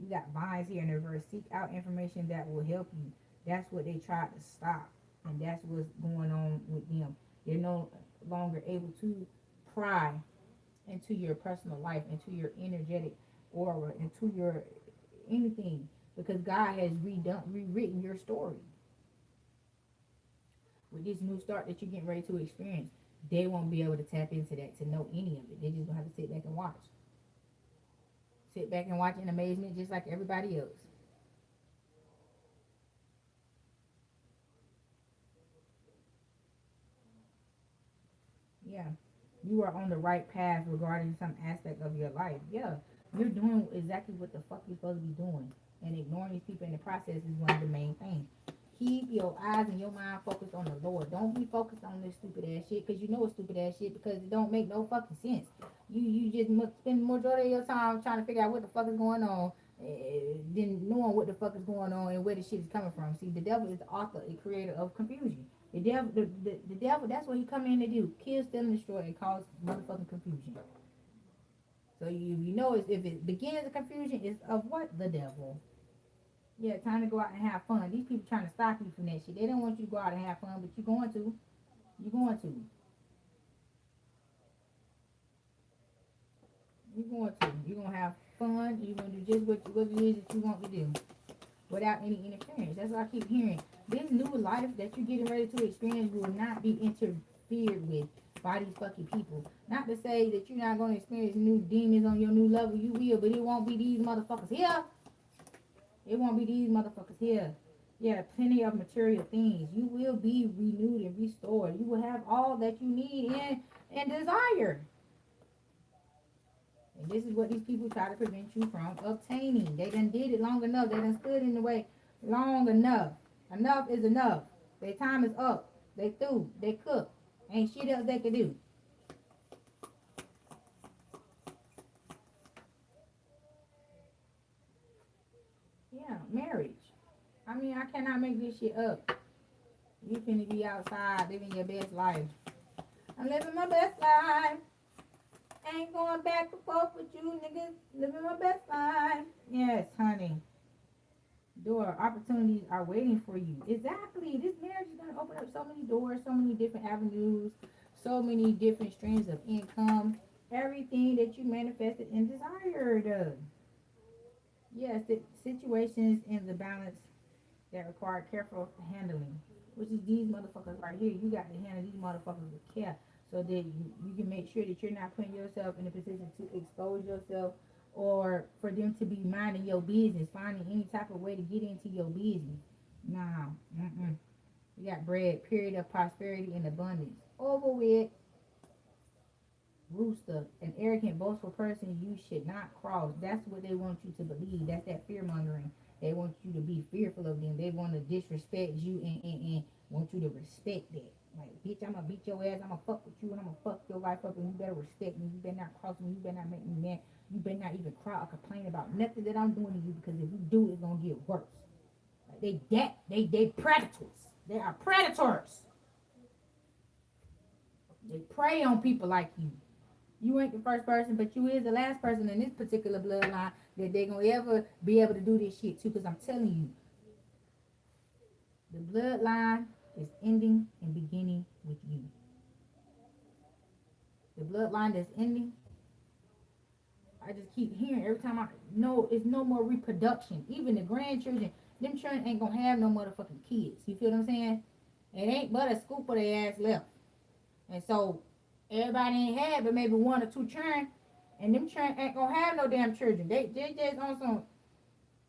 You got vines here in the verse. Seek out information that will help you. That's what they tried to stop. And that's what's going on with them. They're no longer able to pry into your personal life, into your energetic aura, into your anything. Because God has rewritten your story. With this new start that you're getting ready to experience, they won't be able to tap into that to know any of it. They're just going to have to sit back and watch. Sit back and watch in amazement just like everybody else. Yeah. You are on the right path regarding some aspect of your life. Yeah. You're doing exactly what the fuck you're supposed to be doing. And ignoring these people in the process is one of the main things. Keep your eyes and your mind focused on the Lord. Don't be focused on this stupid ass shit because you know it's stupid ass shit because it don't make no fucking sense. You just spend the majority of your time trying to figure out what the fuck is going on than knowing what the fuck is going on and where the shit is coming from. See, the devil is the author and creator of confusion. The devil, that's what he come in to do. Kill, steal, and destroy and cause motherfucking confusion. So you know if it begins the confusion, it's of what? The devil. Yeah, time to go out and have fun. These people trying to stop you from that shit. They don't want you to go out and have fun, but you're going to. You're going to. You're going to. You're going to have fun. You're going to do just what it is that you want to do without any interference. That's what I keep hearing. This new life that you're getting ready to experience will not be interfered with by these fucking people. Not to say that you're not going to experience new demons on your new level. You will, but it won't be these motherfuckers here. It won't be these motherfuckers here. Yeah, plenty of material things. You will be renewed and restored. You will have all that you need and desire. And this is what these people try to prevent you from obtaining. They done did it long enough. They done stood in the way long enough. Enough is enough. Their time is up. They through. They cook. Ain't shit else they can do. Yeah, marriage. I mean, I cannot make this shit up. You finna be outside living your best life. I'm living my best life. Ain't going back and forth with you niggas. Living my best life. Yes, honey. Door opportunities are waiting for you. Exactly. This marriage is gonna open up so many doors, so many different avenues, so many different streams of income. Everything that you manifested and desired. Yes, the situations in the balance that require careful handling, which is these motherfuckers right here. You got to handle these motherfuckers with care so that you can make sure that you're not putting yourself in a position to expose yourself or for them to be minding your business, finding any type of way to get into your business. Nah, you got bread, period of prosperity and abundance. Over with. Rooster, an arrogant, boastful person you should not cross. That's what they want you to believe. That's that fear mongering. They want you to be fearful of them. They want to disrespect you and want you to respect that. Like, bitch, I'm going to beat your ass. I'm going to fuck with you and I'm going to fuck your life up and you better respect me. You better not cross me. You better not make me mad. You better not even cry or complain about nothing that I'm doing to you because if you do, it's going to get worse. Like, they predators. They are predators. They prey on people like you. You ain't the first person, but you is the last person in this particular bloodline that they're going to ever be able to do this shit to. Because I'm telling you, the bloodline is ending and beginning with you. The bloodline that's ending, just keep hearing every time I know it's no more reproduction. Even the grandchildren, them children ain't gonna have no motherfucking kids. You feel what I'm saying? It ain't but a scoop of their ass left. And so everybody ain't had but maybe one or two children, and them children ain't gonna have no damn children. They just on some,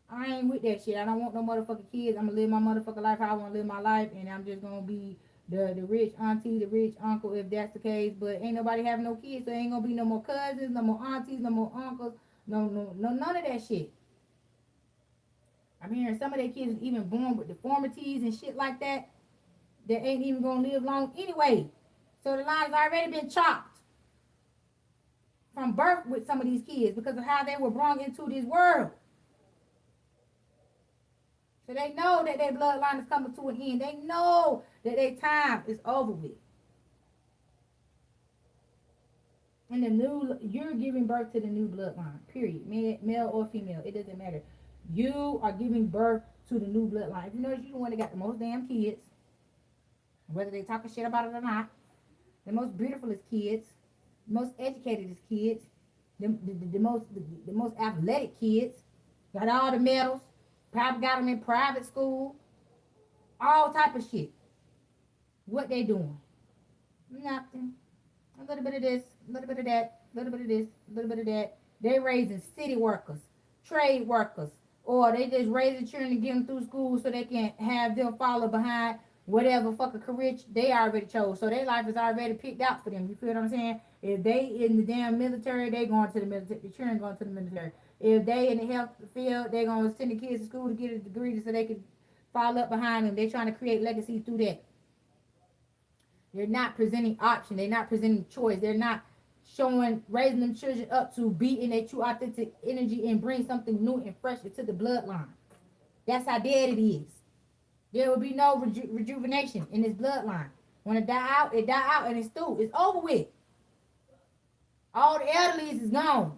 I ain't with that shit. I don't want no motherfucking kids. I'm gonna live my motherfucking life how I wanna live my life, and I'm just gonna be the rich auntie, the rich uncle, if that's the case. But ain't nobody having no kids, so ain't gonna be no more cousins, no more aunties, no more uncles, no none of that shit. I'm hearing some of their kids is even born with deformities and shit like that that ain't even gonna live long anyway. So the line's already been chopped from birth with some of these kids because of how they were brought into this world. So they know that their bloodline is coming to an end. They know that their time is over with. And you're giving birth to the new bloodline, period. Male or female, it doesn't matter. You are giving birth to the new bloodline. If you notice, you're the one that got the most damn kids, whether they talking shit about it or not. The most beautiful is kids, the most educated is kids, the most athletic kids, got all the medals, probably got them in private school, all type of shit. What they doing? Nothing. A little bit of this, a little bit of that, a little bit of this, a little bit of that. They raising city workers, trade workers, or they just raising children to get them through school so they can have them follow behind whatever fucking career they already chose. So their life is already picked out for them. You feel what I'm saying? If they in the damn military, they going to the military. The children going to the military. If they in the health field, they going to send the kids to school to get a degree so they can follow up behind them. They trying to create legacy through that. They're not presenting option. They're not presenting choice. They're not raising them children up to be in their true authentic energy and bring something new and fresh into the bloodline. That's how dead it is. There will be no rejuvenation in this bloodline. When it die out and it's through. It's over with. All the elderlies is gone.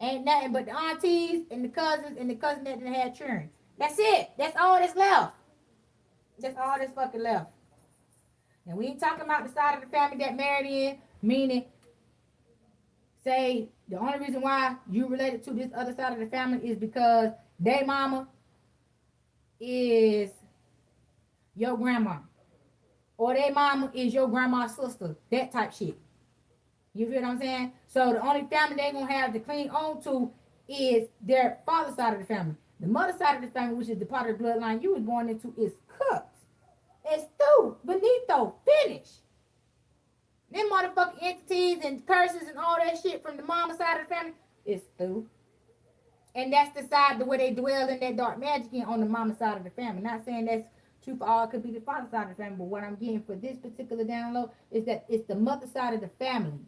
Ain't nothing but the aunties and the cousins that had children. That's it. That's all that's left. That's all that's fucking left. And we ain't talking about the side of the family that married in, meaning, say, the only reason why you related to this other side of the family is because their mama is your grandma. Or their mama is your grandma's sister. That type shit. You feel what I'm saying? So the only family they going to have to cling on to is their father's side of the family. The mother side of the family, which is the part of the bloodline you was born into, is cooked. It's through. Benito. Finished. Them motherfucking entities and curses and all that shit from the mama side of the family is through. And that's the side the way they dwell in that dark magic on the mama side of the family. Not saying that's true for all. It could be the father side of the family. But what I'm getting for this particular download is that it's the mother side of the family.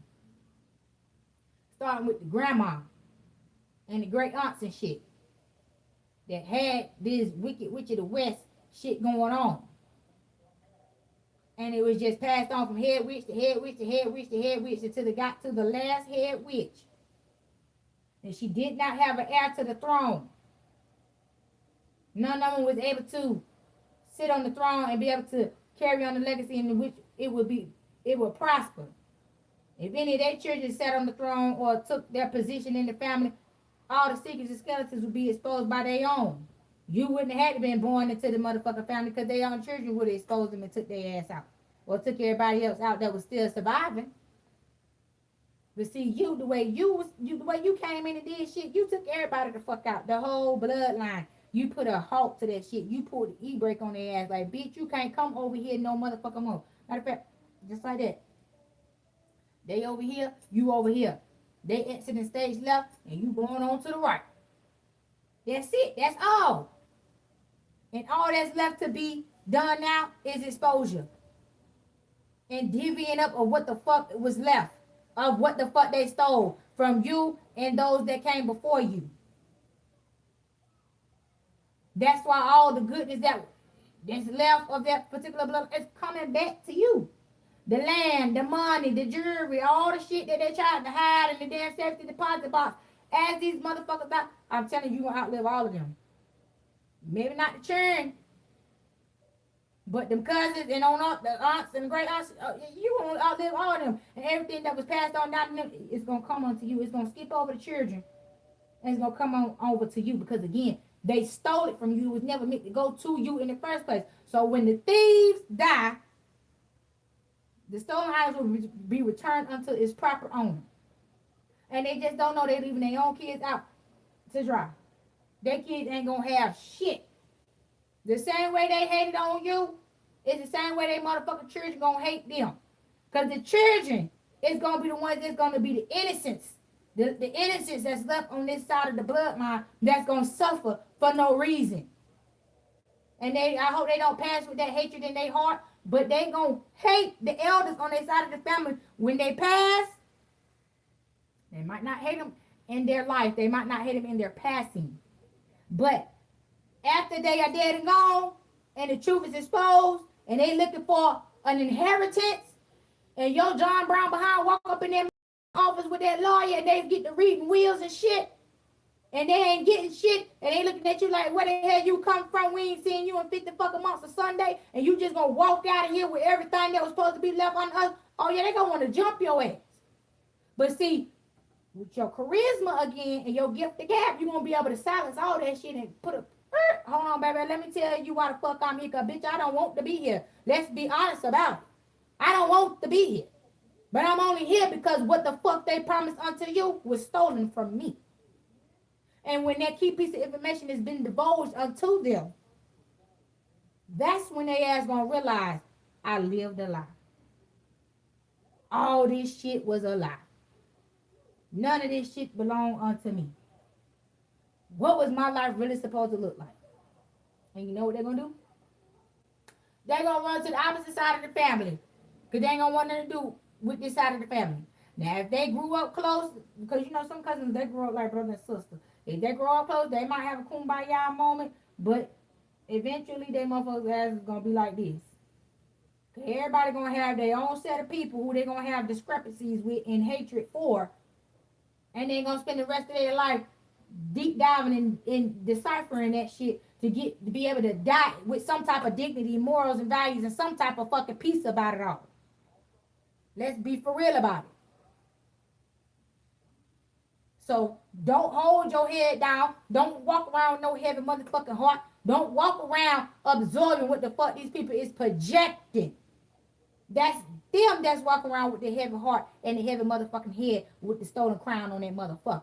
Starting with the grandma and the great aunts and shit that had this wicked witch of the west shit going on. And it was just passed on from head witch to head witch to head witch to head witch until it got to the last head witch. And she did not have an heir to the throne. None of them was able to sit on the throne and be able to carry on the legacy in which it would prosper. If any of their children sat on the throne or took their position in the family, all the secrets and skeletons would be exposed by their own. You wouldn't have had to been born into the motherfucking family because their own children would have exposed them and took their ass out. Or took everybody else out that was still surviving. But see, you the way you came in and did shit, you took everybody the fuck out. The whole bloodline. You put a halt to that shit. You pulled the e-brake on their ass. Like, bitch, you can't come over here no motherfucking more. Matter of fact, just like that. They over here, you over here. They exiting stage left, and you going on to the right. That's it. That's all. And all that's left to be done now is exposure. And divvying up of what the fuck was left. Of what the fuck they stole from you and those that came before you. That's why all the goodness that's left of that particular blood is coming back to you. The land, the money, the jewelry, all the shit that they tried to hide in the damn safety deposit box. As these motherfuckers die, I'm telling you, you're going to outlive all of them. Maybe not the churn. But them cousins and on up the aunts and great aunts, you gonna outlive all of them. And everything that was passed on down to them is gonna come onto you. It's gonna skip over the children and it's gonna come on over to you because again, they stole it from you. It was never meant to go to you in the first place. So when the thieves die, the stolen items will be returned unto its proper owner. And they just don't know they're leaving their own kids out to dry. Their kids ain't gonna have shit. The same way they hated on you, it's the same way they motherfucking children gonna hate them. Because the children is gonna be the ones that's gonna be the innocents. The innocents that's left on this side of the bloodline that's gonna suffer for no reason. And I hope they don't pass with that hatred in their heart, but they gonna hate the elders on their side of the family when they pass. They might not hate them in their life. They might not hate them in their passing. But after they are dead and gone, and the truth is exposed, and they looking for an inheritance, and your John Brown behind walk up in their office with that lawyer, and they get to reading wills and shit, and they ain't getting shit, and they looking at you like, where the hell you come from? We ain't seen you in 50 fucking months of Sunday, and you just gonna walk out of here with everything that was supposed to be left on us. Oh yeah, they gonna want to jump your ass. But see, with your charisma again and your gift of gab, you're gonna be able to silence all that shit and put a hold on, baby. Let me tell you why the fuck I'm here. Cause bitch, I don't want to be here. Let's be honest about it. I don't want to be here. But I'm only here because what the fuck they promised unto you was stolen from me. And when that key piece of information has been divulged unto them, that's when they ass gonna realize I lived a lie. All this shit was a lie. None of this shit belonged unto me. What was my life really supposed to look like? And you know what they're going to do? They're going to run to the opposite side of the family. Because they ain't going to want nothing to do with this side of the family. Now, if they grew up close, because you know some cousins, they grew up like brother and sister. If they grow up close, they might have a kumbaya moment. But eventually, they motherfuckers' ass is going to be like this. Because everybody going to have their own set of people who they're going to have discrepancies with and hatred for. And they're going to spend the rest of their life deep diving in deciphering that shit to be able to die with some type of dignity, morals, and values, and some type of fucking peace about it all. Let's be for real about it. So don't hold your head down. Don't walk around with no heavy motherfucking heart. Don't walk around absorbing what the fuck these people is projecting. That's them that's walking around with the heavy heart and the heavy motherfucking head with the stolen crown on that motherfucker.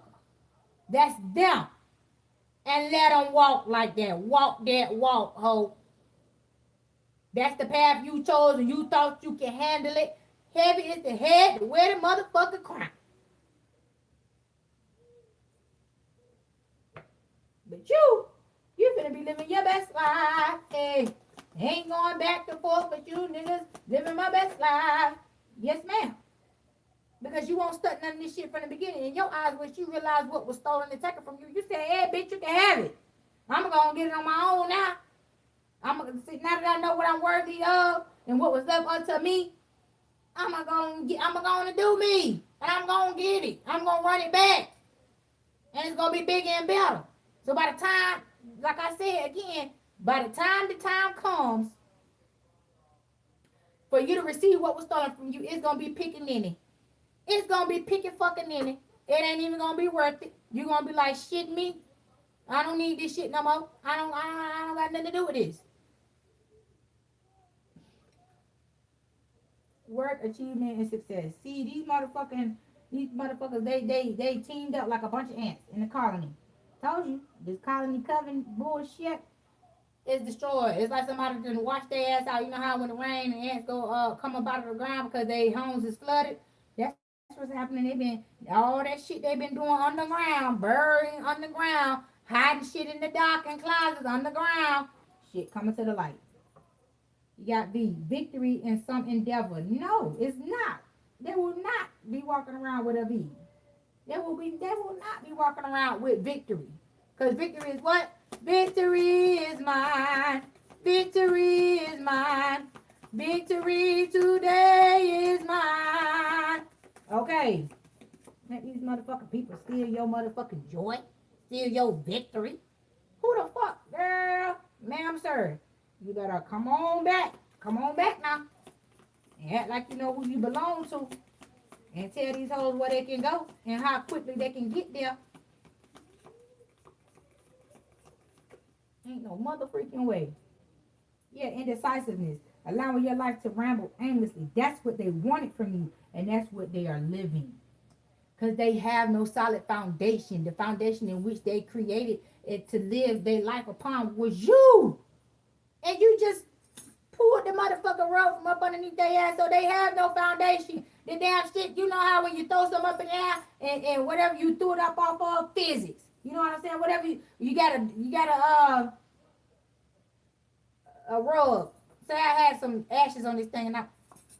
That's them. And let them walk like that. Walk that walk, ho. That's the path you chose and you thought you can handle it. Heavy is the head to wear the motherfucking crown. But you finna be living your best life. Hey, ain't going back and forth, but you niggas living my best life. Yes, ma'am. Because you won't study none of this shit from the beginning. In your eyes, once you realize what was stolen and taken from you, you say, hey, bitch, you can have it. I'm going to get it on my own now. Now that I know what I'm worthy of and what was left unto me, I'm going to do me. And I'm going to get it. I'm going to run it back. And it's going to be bigger and better. So by the time, like I said again, by the time comes for you to receive what was stolen from you, it's going to be picking in it. It's going to be picking fucking in it. It ain't even going to be worth it. You're going to be like, shit me. I don't need this shit no more. I don't got nothing to do with this. Work, achievement, and success. See, these motherfuckers, they teamed up like a bunch of ants in the colony. Told you, this colony coven bullshit is destroyed. It's like somebody didn't wash their ass out. You know how when the rain and ants go come up out of the ground because their homes is flooded? That's what's happening. All that shit they've been doing underground, burying underground, hiding shit in the dark and closets underground. Shit coming to the light. You got the victory in some endeavor. No, it's not. They will not be walking around with a V. They will not be walking around with victory. Because victory is what? Victory is mine. Victory is mine. Victory today is mine. Okay. Let these motherfucking people steal your motherfucking joy. Steal your victory. Who the fuck, girl? Ma'am, sir. You better come on back. Come on back now. And act like you know who you belong to. And tell these hoes where they can go and how quickly they can get there. Ain't no mother freaking way. Yeah, indecisiveness. Allowing your life to ramble aimlessly. That's what they wanted from you. And that's what they are living. Because they have no solid foundation. The foundation in which they created it to live their life upon was you. And you just pulled the motherfucking rug from up underneath their ass, so they have no foundation. The damn shit, you know how when you throw something up in the air and whatever you threw it up off of physics. You know what I'm saying? Whatever you got a rug. Say I had some ashes on this thing and I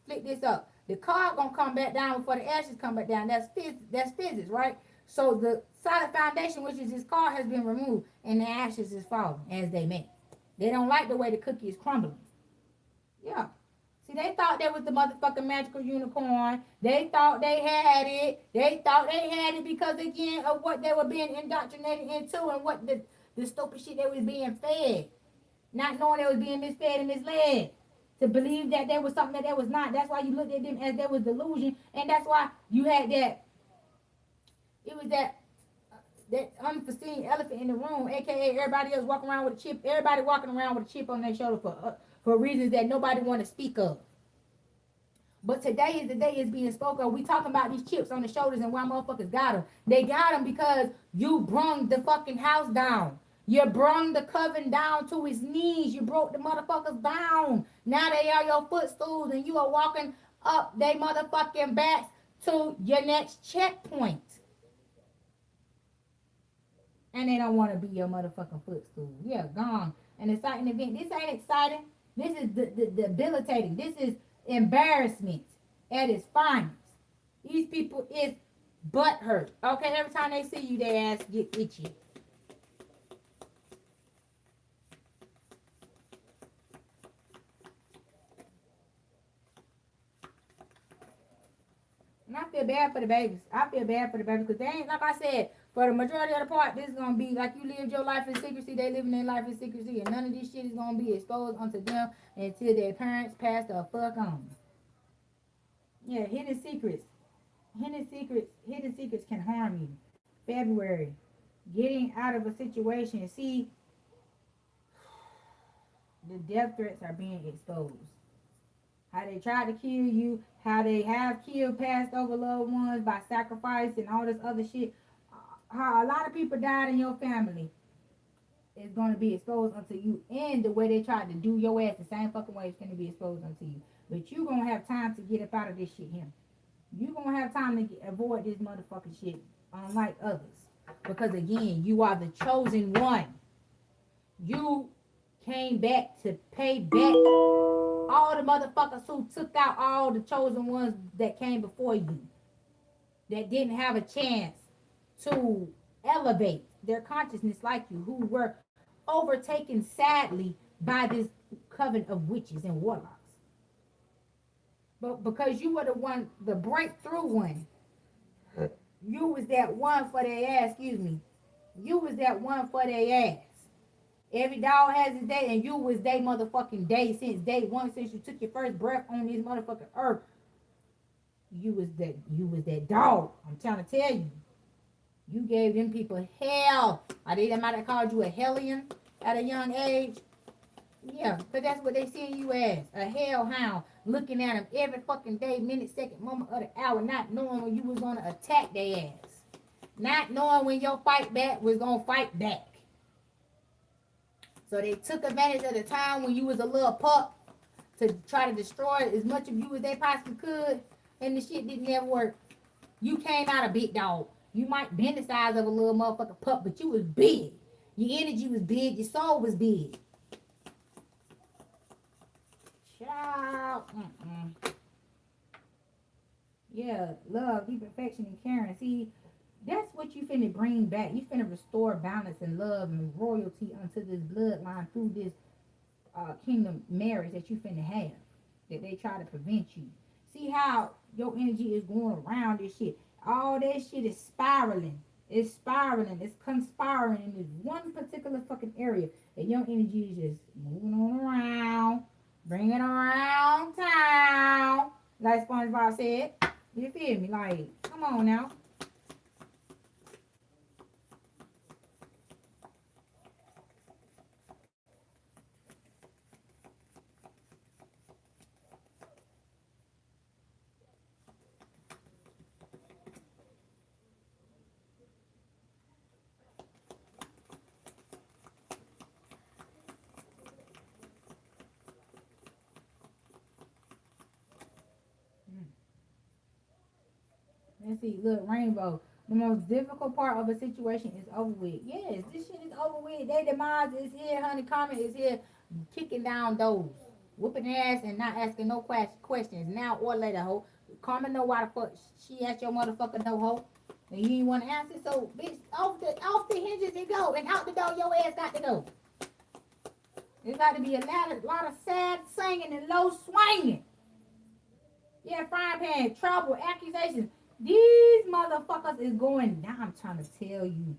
flick this up. The car gonna come back down before the ashes come back down. That's physics, right? So the solid foundation, which is this car, has been removed, and the ashes is falling as they may. They don't like the way the cookie is crumbling. Yeah. See, they thought that was the motherfucking magical unicorn. They thought they had it. They thought they had it because, again, of what they were being indoctrinated into and what the stupid shit they was being fed. Not knowing they was being misfed and misled. To believe that there was something that there was not. That's why you looked at them as there was delusion. And that's why you had that. It was that unforeseen elephant in the room, a.k.a. everybody else walking around with a chip. Everybody walking around with a chip on their shoulder for reasons that nobody want to speak of. But today is the day it's being spoken of. We talking about these chips on the shoulders and why motherfuckers got them. They got them because you brung the fucking house down. You brung the coven down to his knees. You broke the motherfuckers down. Now they are your footstools and you are walking up they motherfucking backs to your next checkpoint. And they don't want to be your motherfucking footstool. Yeah, gone. An exciting event. This ain't exciting. This is debilitating. This is embarrassment at its finest. These people is butthurt. Okay, every time they see you, their ass get itchy. And I feel bad for the babies. I feel bad for the babies because they ain't, like I said, for the majority of the part, this is going to be like you lived your life in secrecy. They living their life in secrecy. And none of this shit is going to be exposed unto them until their parents pass the fuck on. Yeah, hidden secrets. Hidden secrets can harm you. February. Getting out of a situation. See, the death threats are being exposed. How they tried to kill you, how they have killed, passed over loved ones by sacrifice and all this other shit. How a lot of people died in your family is going to be exposed unto you. And the way they tried to do your ass the same fucking way is going to be exposed unto you. But you going to have time to get up out of this shit here. You going to have time to avoid this motherfucking shit, unlike others. Because again, you are the chosen one. You came back to pay back all the motherfuckers who took out all the chosen ones that came before you. That didn't have a chance to elevate their consciousness like you. Who were overtaken sadly by this coven of witches and warlocks. But because you were the one, the breakthrough one. You was that one for their ass, You was that one for their ass. Every dog has his day, and you was their motherfucking day since day one, since you took your first breath on this motherfucking earth. You was that dog. I'm trying to tell you. You gave them people hell. Or they might have called you a hellion at a young age. Yeah, but that's what they see you as. A hellhound. Looking at them every fucking day, minute, second, moment of the hour, not knowing when you was going to attack their ass. Not knowing when your fight back was going to fight back. So they took advantage of the time when you was a little pup to try to destroy as much of you as they possibly could. And the shit didn't ever work. You came out a big dog. You might been the size of a little motherfucking pup, but you was big. Your energy was big. Your soul was big. Child. Yeah, love, deep affection, and caring. See, that's what you finna bring back. You finna restore balance and love and royalty unto this bloodline through this kingdom marriage that you finna have. That they try to prevent you. See how your energy is going around this shit. All that shit is spiraling. It's spiraling. It's conspiring in this one particular fucking area. And your energy is just moving on around, bringing around town. Like SpongeBob said. You feel me? Like, come on now. Let's see, look, Rainbow. The most difficult part of a situation is over with. Yes, this shit is over with. Their demise is here, honey. Comment is here, kicking down doors, whooping ass and not asking no questions now or later, ho. Carmen know why the fuck she asked your motherfucker no, ho. And you ain't want to answer, so bitch, off the hinges it go, and out the door your ass got to go. There's got to be a lot of sad singing and low swinging. Yeah, frying pan, trouble, accusations. These motherfuckers is going down. I'm trying to tell you.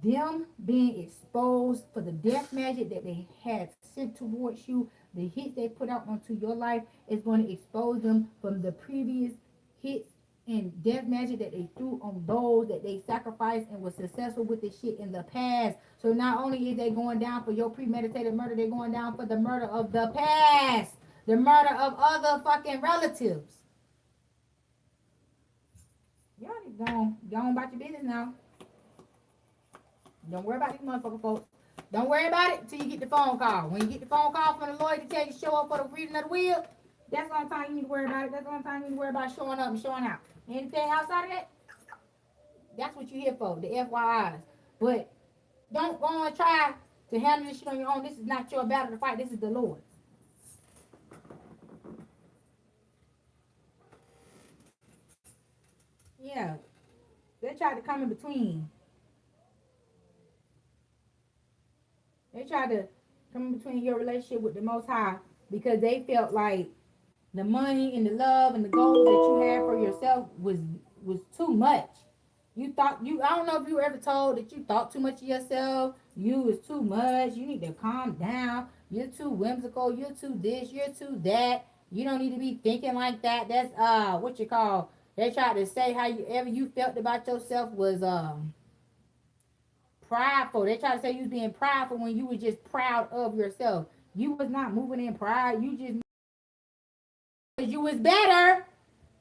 Them being exposed for the death magic that they had sent towards you, the hits they put out onto your life is going to expose them from the previous hits and death magic that they threw on those that they sacrificed and was successful with this shit in the past. So not only is they going down for your premeditated murder, they're going down for the murder of the past. The murder of other fucking relatives. Y'all need to go on about your business now. Don't worry about these motherfucking folks. Don't worry about it until you get the phone call. When you get the phone call from the lawyer to tell you to show up for the reading of the will, that's the only time you need to worry about it. That's the only time you need to worry about showing up and showing out. Anything outside of that, that's what you're here for, the FYIs. But don't go and try to handle this shit on your own. This is not your battle to fight. This is the Lord's. Yeah, they tried to come in between. They tried to come in between your relationship with the Most High because they felt like the money and the love and the goals that you had for yourself was too much. I don't know if you were ever told that you thought too much of yourself. You was too much. You need to calm down. You're too whimsical. You're too this. You're too that. You don't need to be thinking like that. That's what you call. They tried to say how you ever you felt about yourself was prideful. They tried to say you was being prideful when you were just proud of yourself. You was not moving in pride. You just you was better.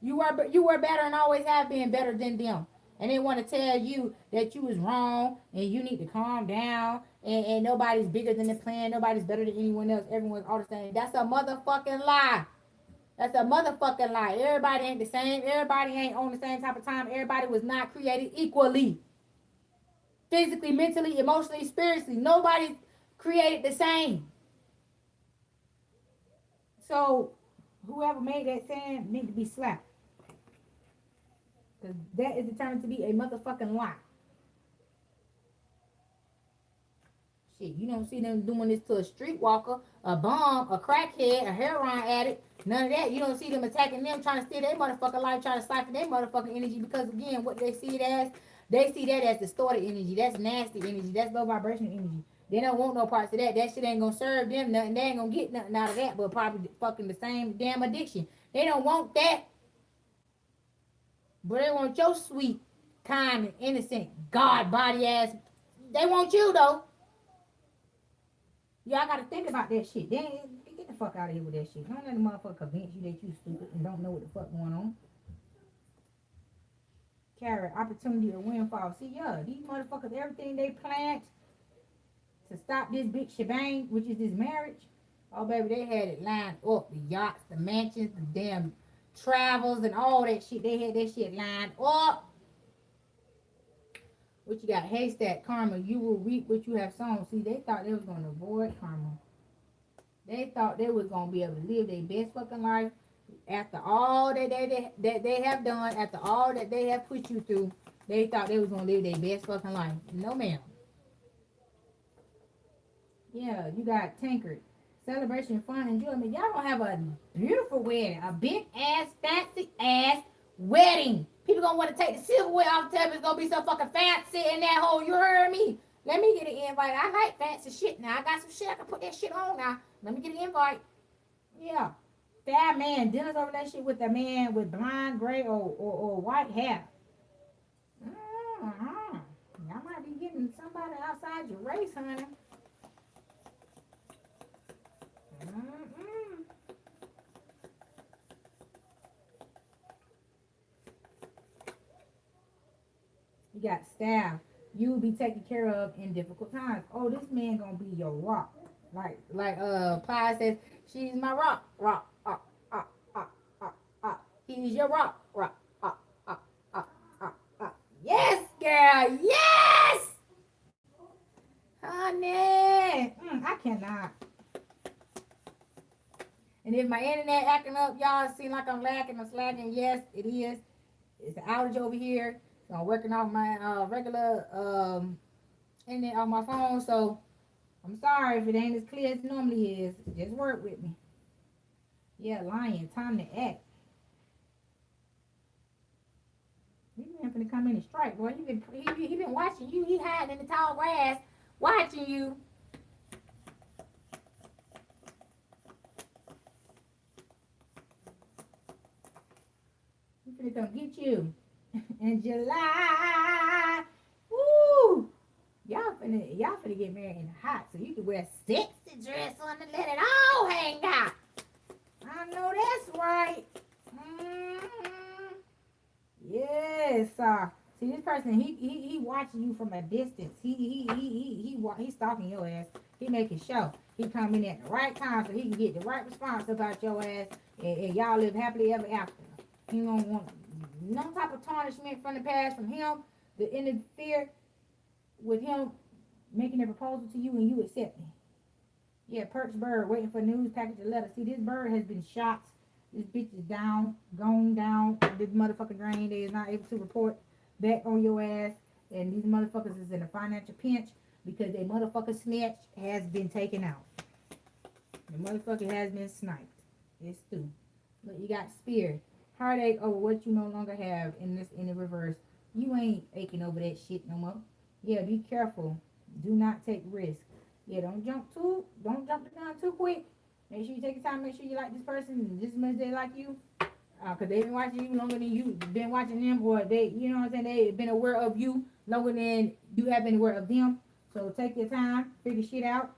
You were better and always have been better than them. And they want to tell you that you was wrong and you need to calm down and nobody's bigger than the plan. Nobody's better than anyone else. Everyone's all the same. That's a motherfucking lie. That's a motherfucking lie. Everybody ain't the same. Everybody ain't on the same type of time. Everybody was not created equally. Physically, mentally, emotionally, spiritually. Nobody created the same. So, whoever made that saying need to be slapped. Because that is determined to be a motherfucking lie. Shit, you don't see them doing this to a streetwalker, a bum, a crackhead, a heroin addict. None of that. You don't see them attacking them, trying to steal their motherfucking life, trying to siphon their motherfucking energy. Because again, what they see it as, they see that as distorted energy. That's nasty energy. That's low vibrational energy. They don't want no parts of that. That shit ain't gonna serve them nothing. They ain't gonna get nothing out of that, but probably fucking the same damn addiction. They don't want that. But they want your sweet, kind, and innocent, God body ass. They want you though. Y'all gotta think about that shit. Then get the fuck out of here with that shit. Don't let the motherfucker convince you that you stupid and don't know what the fuck going on. Carrot, opportunity or windfall. See, yeah, these motherfuckers, everything they plant to stop this big shebang, which is this marriage. Oh, baby, they had it lined up. The yachts, the mansions, the damn travels, and all that shit. They had that shit lined up. What you got? Haystack karma. You will reap what you have sown. See, they thought they was going to avoid karma. They thought they was going to be able to live their best fucking life after all that they have done, after all that they have put you through. They thought they was going to live their best fucking life. No, ma'am. Yeah, you got tankard. Celebration, fun, enjoyment. Y'all gonna have a beautiful wedding. A big ass, fancy ass wedding. People gonna want to take the silverware off the table. It's gonna be so fucking fancy in that hole. You heard me? Let me get an invite. I like fancy shit now. I got some shit I can put that shit on now. Let me get an invite. Yeah. That man, dinner's over that shit with a man with blonde, gray, or white hair. Mm-hmm. Y'all might be getting somebody outside your race, honey. Mm-mm. You got staff. You will be taken care of in difficult times. Oh, this man gonna be your rock. Like Pi says, she's my rock, rock, he's your rock, rock, Yes, girl, yes, honey. I cannot. And if my internet acting up, y'all seem like I'm lacking or slacking. Yes, it is. It's an outage over here. So I'm working off my regular internet on my phone. So I'm sorry if it ain't as clear as it normally is. Just work with me. Yeah, lion, time to act. He been finna come in and strike, boy. He been watching you. He hiding in the tall grass, watching you. He finna come get you in July. Woo! Y'all finna get married in the hot, so you can wear a sexy dress on and let it all hang out. I know that's right. Mm-hmm. Yes, see this person, he watching you from a distance. He stalking your ass. He making sure he come in at the right time so he can get the right response about your ass, and y'all live happily ever after. He don't want no type of tarnishment from the past from him to interfere with him making a proposal to you and you accepting. Yeah, perched bird waiting for news package of letters. See, this bird has been shot. This bitch is down, gone down this motherfucking drain. They is not able to report back on your ass. And these motherfuckers is in a financial pinch because their motherfucker snatch has been taken out. The motherfucker has been sniped. It's through. Look, you got spear. Heartache over what you no longer have in the reverse. You ain't aching over that shit no more. Yeah, be careful. Do not take risks. Yeah, don't jump the gun too quick. Make sure you take your time. Make sure you like this person just as much as they like you. Because they've been watching you longer than you've been watching them. Or they, you know what I'm saying, they've been aware of you longer than you have been aware of them. So take your time. Figure shit out.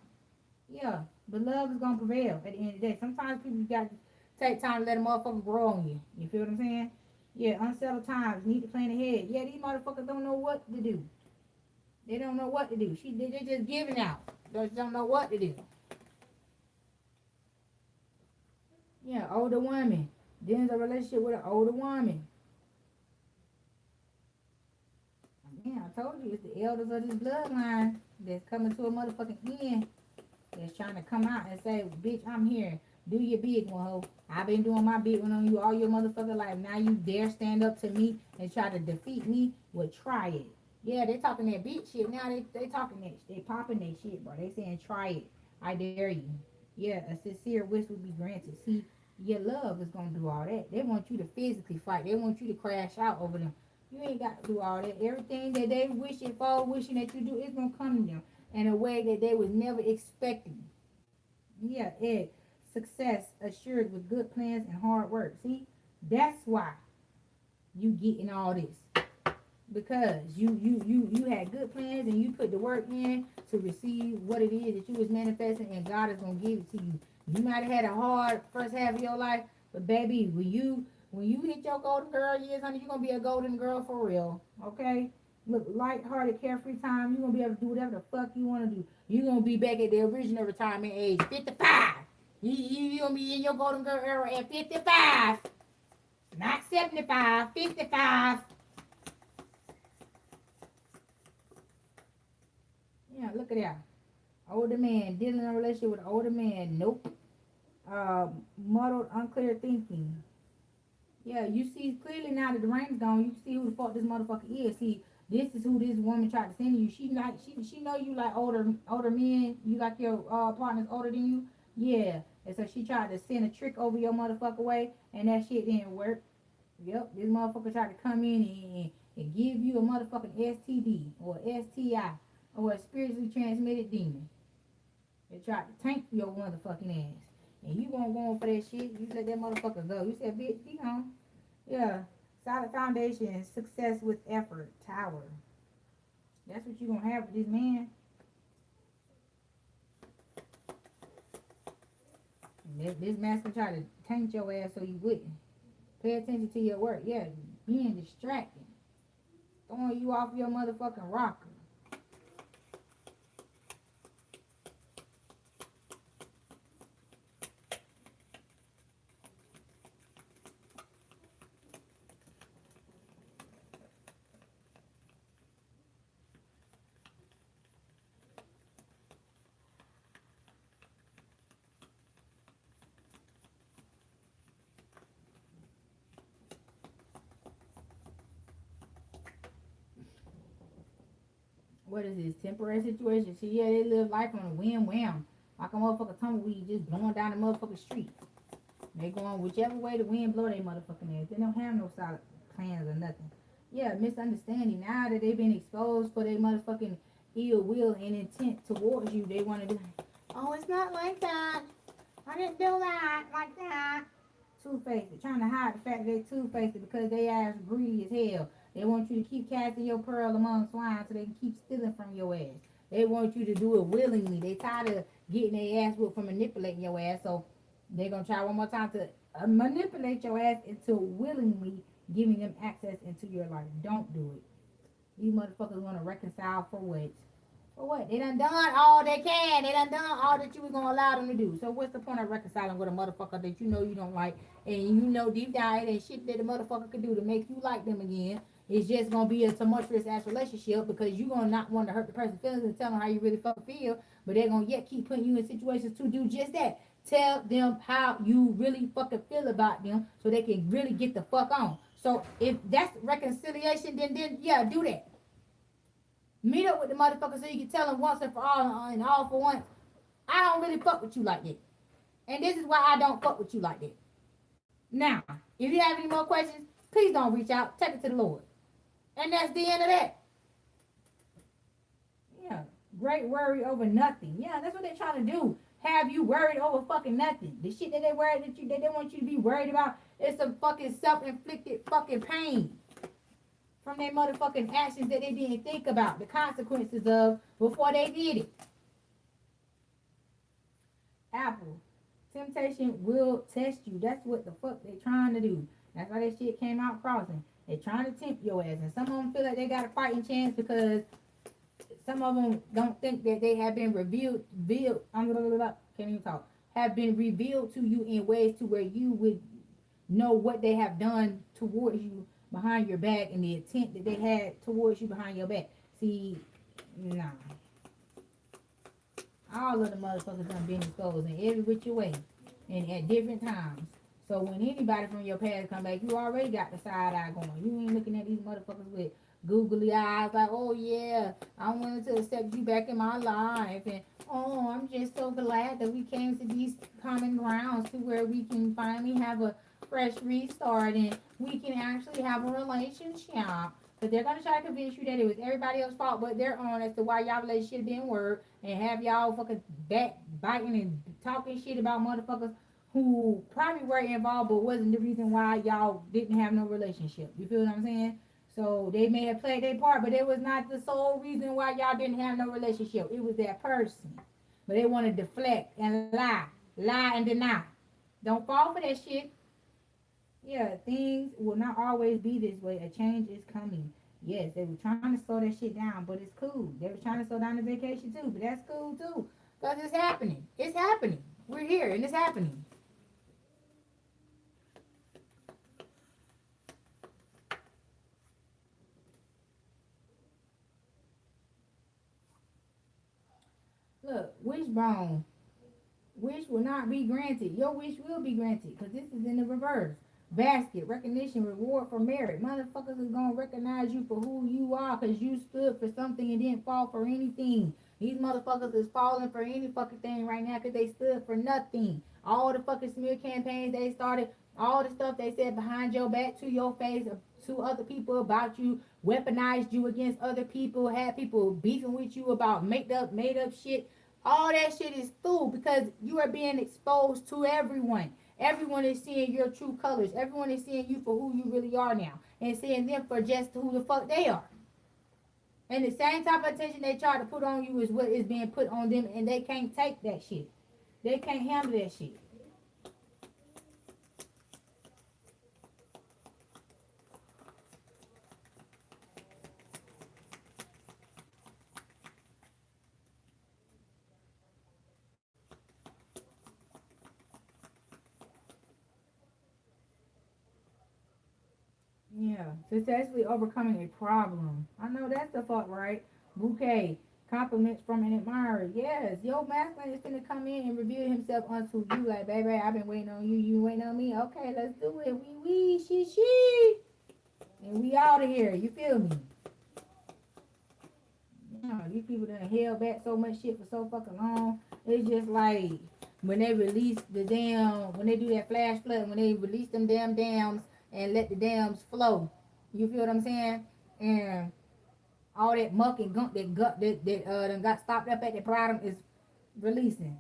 Yeah. But love is going to prevail at the end of the day. Sometimes people got to take time to let a motherfucker grow on you. You feel what I'm saying? Yeah, unsettled times. Need to plan ahead. Yeah, these motherfuckers don't know what to do. They don't know what to do. They're just giving out. They don't know what to do. Yeah, older woman. Then a relationship with an older woman. Man, I told you it's the elders of this bloodline that's coming to a motherfucking end. That's trying to come out and say, bitch, I'm here. Do your big one, ho. I've been doing my big one on you all your motherfucking life. Now you dare stand up to me and try to defeat me? Well, try it. Yeah, they talking that bitch shit. Now they talking that. They popping that shit, bro. They saying, try it. I dare you. Yeah, a sincere wish will be granted. See, your love is going to do all that. They want you to physically fight. They want you to crash out over them. You ain't got to do all that. Everything that they wishing for, wishing that you do, it's going to come to them in a way that they was never expecting. Yeah, Ed. Success assured with good plans and hard work. See, that's why you getting all this. Because you had good plans and you put the work in to receive what it is that you was manifesting, and God is going to give it to you. You might have had a hard first half of your life, but baby, when you hit your golden girl years, honey, you're going to be a golden girl for real. Okay? Look, lighthearted, carefree time. You're going to be able to do whatever the fuck you want to do. You're going to be back at the original retirement age, 55. You're going to be in your golden girl era at 55. Not 75, 55. Yeah, look at that. Older man, dealing in a relationship with an older man. Nope. Muddled, unclear thinking. Yeah, you see clearly now that the rain's gone, you see who the fuck this motherfucker is. See, this is who this woman tried to send you. She know you like older men. You like your partners older than you. Yeah. And so she tried to send a trick over your motherfucker way, and that shit didn't work. Yep, this motherfucker tried to come in and give you a motherfucking STD or STI or a spiritually transmitted demon. They tried to tank your motherfucking ass. And you won't go on for that shit. You let that motherfucker go. You said, bitch, be gone. Yeah. Solid foundation, success with effort, tower. That's what you gonna have with this man. This master try to taint your ass so you wouldn't. Pay attention to your work. Yeah, being distracted. Throwing you off your motherfucking rocker. What is this? Temporary situation. See, yeah, they live life on a whim wham. Like a motherfucker tumbleweed just blowing down the motherfucking street. They going whichever way the wind blow they motherfucking ass. They don't have no solid plans or nothing. Yeah, misunderstanding. Now that they've been exposed for their motherfucking ill will and intent towards you, they want to do, oh, it's not like that. I didn't do that like that. Two-faced. They're trying to hide the fact that they two-faced because they ass greedy as hell. They want you to keep casting your pearl among swine so they can keep stealing from your ass. They want you to do it willingly. They tired of getting their ass whooped from manipulating your ass. So they're going to try one more time to manipulate your ass into willingly giving them access into your life. Don't do it. These motherfuckers want to reconcile for what? For what? They done all they can. They done all that you was going to allow them to do. So what's the point of reconciling with a motherfucker that you know you don't like and you know deep down it ain't shit that the motherfucker could do to make you like them again? It's just going to be a tumultuous ass relationship because you're going to not want to hurt the person's feelings and tell them how you really fucking feel, but they're going to yet keep putting you in situations to do just that. Tell them how you really fucking feel about them so they can really get the fuck on. So if that's reconciliation, then yeah, do that. Meet up with the motherfucker so you can tell them once and for all and all for once, I don't really fuck with you like that. And this is why I don't fuck with you like that. Now, if you have any more questions, please don't reach out. Take it to the Lord. And that's the end of that. Yeah. Great worry over nothing. Yeah, that's what they're trying to do. Have you worried over fucking nothing. The shit that they worried that they want you to be worried about is some fucking self-inflicted fucking pain from their motherfucking actions that they didn't think about the consequences of before they did it. Apple. Temptation will test you. That's what the fuck they trying to do. That's why that shit came out crossing. They trying to tempt your ass. And some of them feel like they got a fighting chance because some of them don't think that they have been can't even talk, have been revealed to you in ways to where you would know what they have done towards you behind your back and the intent that they had towards you behind your back. See, nah. All of the motherfuckers done been exposed in every which way and at different times. So when anybody from your past come back, you already got the side eye going. You ain't looking at these motherfuckers with googly eyes like, oh yeah, I wanted to accept you back in my life. And oh, I'm just so glad that we came to these common grounds to where we can finally have a fresh restart and we can actually have a relationship. But they're gonna try to convince you that it was everybody else's fault but their own as to why y'all relationship didn't work and have y'all fucking backbiting and talking shit about motherfuckers who probably were involved but wasn't the reason why y'all didn't have no relationship. You feel what I'm saying? So they may have played their part, but it was not the sole reason why y'all didn't have no relationship. It was that person. But they want to deflect and lie and deny. Don't fall for that shit. Yeah, things will not always be this way. A change is coming. Yes, they were trying to slow that shit down, but it's cool. They were trying to slow down the vacation too, but that's cool too. Because it's happening. It's happening. We're here and it's happening. Look, wishbone. Wish will not be granted. Your wish will be granted because this is in the reverse. Basket, recognition, reward for merit. Motherfuckers is going to recognize you for who you are because you stood for something and didn't fall for anything. These motherfuckers is falling for any fucking thing right now because they stood for nothing. All the fucking smear campaigns they started All the stuff they said behind your back, to your face, to other people about you, weaponized you against other people, had people beefing with you about made up shit. All that shit is through because you are being exposed to everyone. Everyone is seeing your true colors. Everyone is seeing you for who you really are now, and seeing them for just who the fuck they are. And the same type of attention they try to put on you is what is being put on them, and they can't take that shit. They can't handle that shit. Yeah, successfully overcoming a problem. I know that's the fuck, right? Bouquet, compliments from an admirer. Yes, your masculine is gonna come in and reveal himself unto you. Like, baby, I've been waiting on you. You waiting on me? Okay, let's do it. She. And we out of here. You feel me? Yeah, these people done held back so much shit for so fucking long. It's just like when they release the damn, when they do that flash flood, when they release them damn dams and let the dams flow. You feel what I'm saying? And all that muck and gunk that done got stopped up at the bottom is releasing.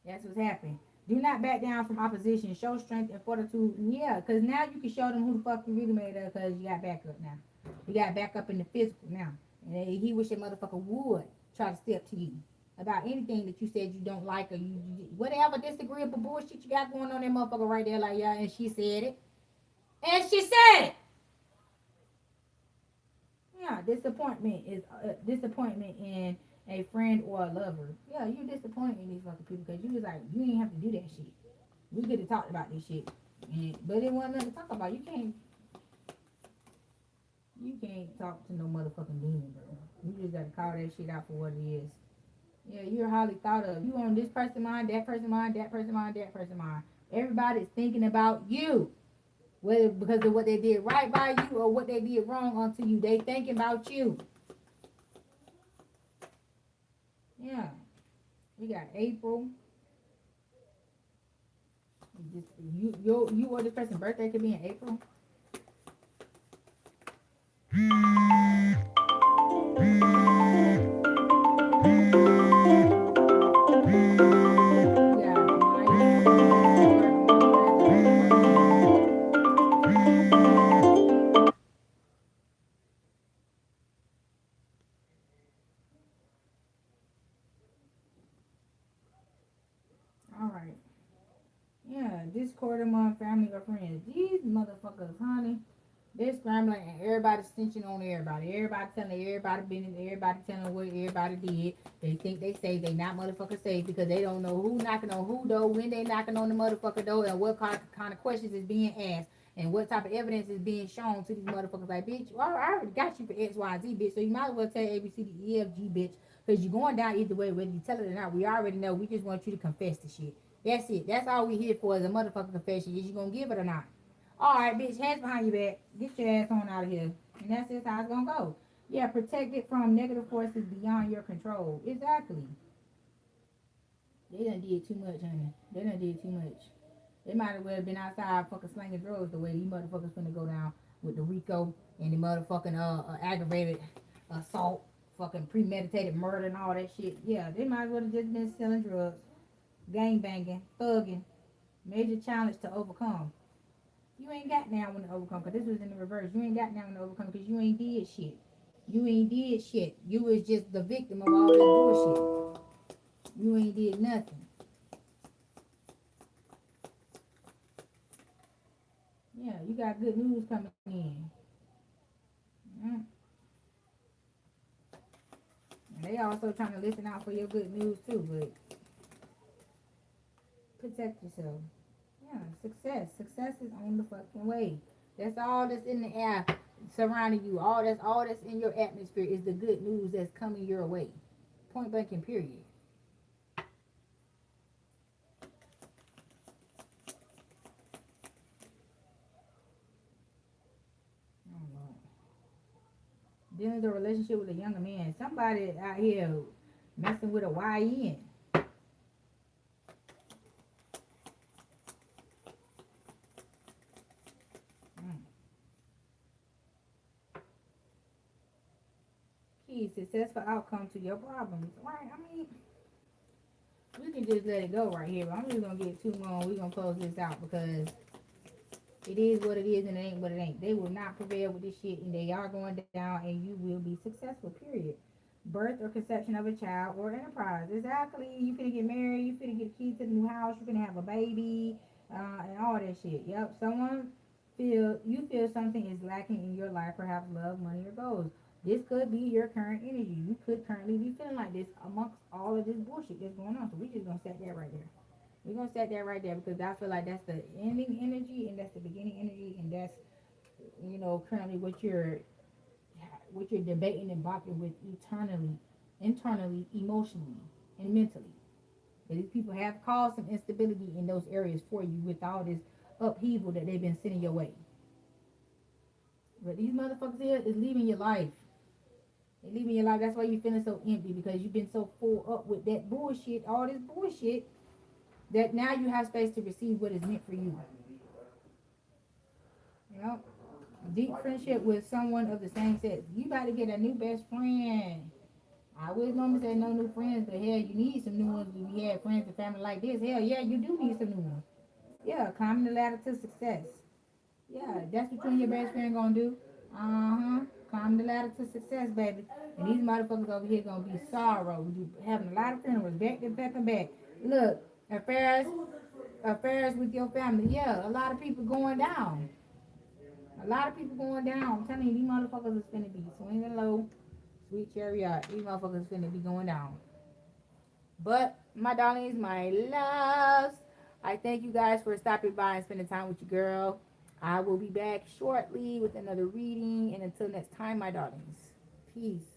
That's what's happening. Do not back down from opposition. Show strength and fortitude. Yeah, because now you can show them who the fuck you really made of because you got backup now. You got backup in the physical now. And he wish a motherfucker would try to step to you about anything that you said you don't like or you whatever disagreeable bullshit you got going on that motherfucker right there like, yeah, and she said it. And she said it. Yeah, disappointment in a friend or a lover. Yeah, you're disappointed in these fucking people because you was like, you ain't have to do that shit. We could have talked about this shit, but it wasn't nothing to talk about. You can't talk to no motherfucking demon, bro. You just gotta call that shit out for what it is. Yeah, you're highly thought of. You on this person mind, that person mind, that person mind, that person mind. Everybody's thinking about you. Whether because of what they did right by you or what they did wrong onto you. They thinking about you. Yeah. We got April. You or this person's birthday could be in April. Yeah, all right. Yeah, Discord among family or friends. These motherfuckers, honey. They're scrambling and everybody's snitching on everybody. Everybody telling everybody business. Everybody telling what everybody did. They think they safe. They not motherfucker safe because they don't know who knocking on who door, when they knocking on the motherfucker door, and what kind of questions is being asked, and what type of evidence is being shown to these motherfuckers. Like, bitch, well, I already got you for X, Y, and Z, bitch. So you might as well tell A, B, C, D, E, F, G, bitch. Because you're going down either way, whether you tell it or not. We already know. We just want you to confess the shit. That's it. That's all we here for is a motherfucking confession. Is you gonna give it or not? All right, bitch, hands behind your back. Get your ass on out of here. And that's just how it's going to go. Yeah, protect it from negative forces beyond your control. Exactly. They done did too much, honey. They done did too much. They might as well have been outside fucking slinging drugs the way these motherfuckers finna go down with the Rico and the motherfucking aggravated assault, fucking premeditated murder and all that shit. Yeah, they might as well have just been selling drugs, gang banging, thugging. Major challenge to overcome. You ain't got now when to overcome, because this was in the reverse. You ain't got now when to overcome because you ain't did shit. You ain't did shit. You was just the victim of all that bullshit. You ain't did nothing. Yeah, you got good news coming in. Mm. And they also trying to listen out for your good news too, but protect yourself. Yeah, success. Success is on the fucking way. That's all that's in the air surrounding you. All that's in your atmosphere is the good news that's coming your way. Point blank and period. Oh, dealing with a relationship with a younger man. Somebody out here messing with a YN. be successful outcome to your problems. Right? I mean, we can just let it go right here. But I'm just gonna get too long. We're gonna close this out because it is what it is and it ain't what it ain't. They will not prevail with this shit and they are going down and you will be successful, period. Birth or conception of a child or enterprise. Exactly. You finna get married, you finna get a key to the new house, you finna have a baby, and all that shit. Yep. You feel something is lacking in your life, perhaps love, money, or goals. This could be your current energy. You could currently be feeling like this amongst all of this bullshit that's going on. So we just gonna set that right there. We're gonna set that right there because I feel like that's the ending energy and that's the beginning energy and that's currently what you're debating and barking with eternally, internally, emotionally, and mentally. But these people have caused some instability in those areas for you with all this upheaval that they've been sending your way. But these motherfuckers here is leaving your life. They're leaving your life. That's why you're feeling so empty because you've been so full up with that bullshit, all this bullshit, that now you have space to receive what is meant for you. Yep. Deep friendship with someone of the same sex. You about to get a new best friend. I always normally say no new friends, but hell, you need some new ones when you have friends and family like this. Hell, yeah, you do need some new ones. Yeah, climbing the ladder to success. Yeah, that's what you and your best friend gonna do. Uh-huh. Climb the ladder to success, baby. And these motherfuckers over here gonna be sorrow. You having a lot of funerals back to back and back. Look, affairs with your family. Yeah, a lot of people going down. A lot of people going down. I'm telling you, these motherfuckers is finna be swinging low. Sweet chariot. These motherfuckers finna be going down. But, my darlings, my loves, I thank you guys for stopping by and spending time with your girl. I will be back shortly with another reading. And until next time, my darlings, peace.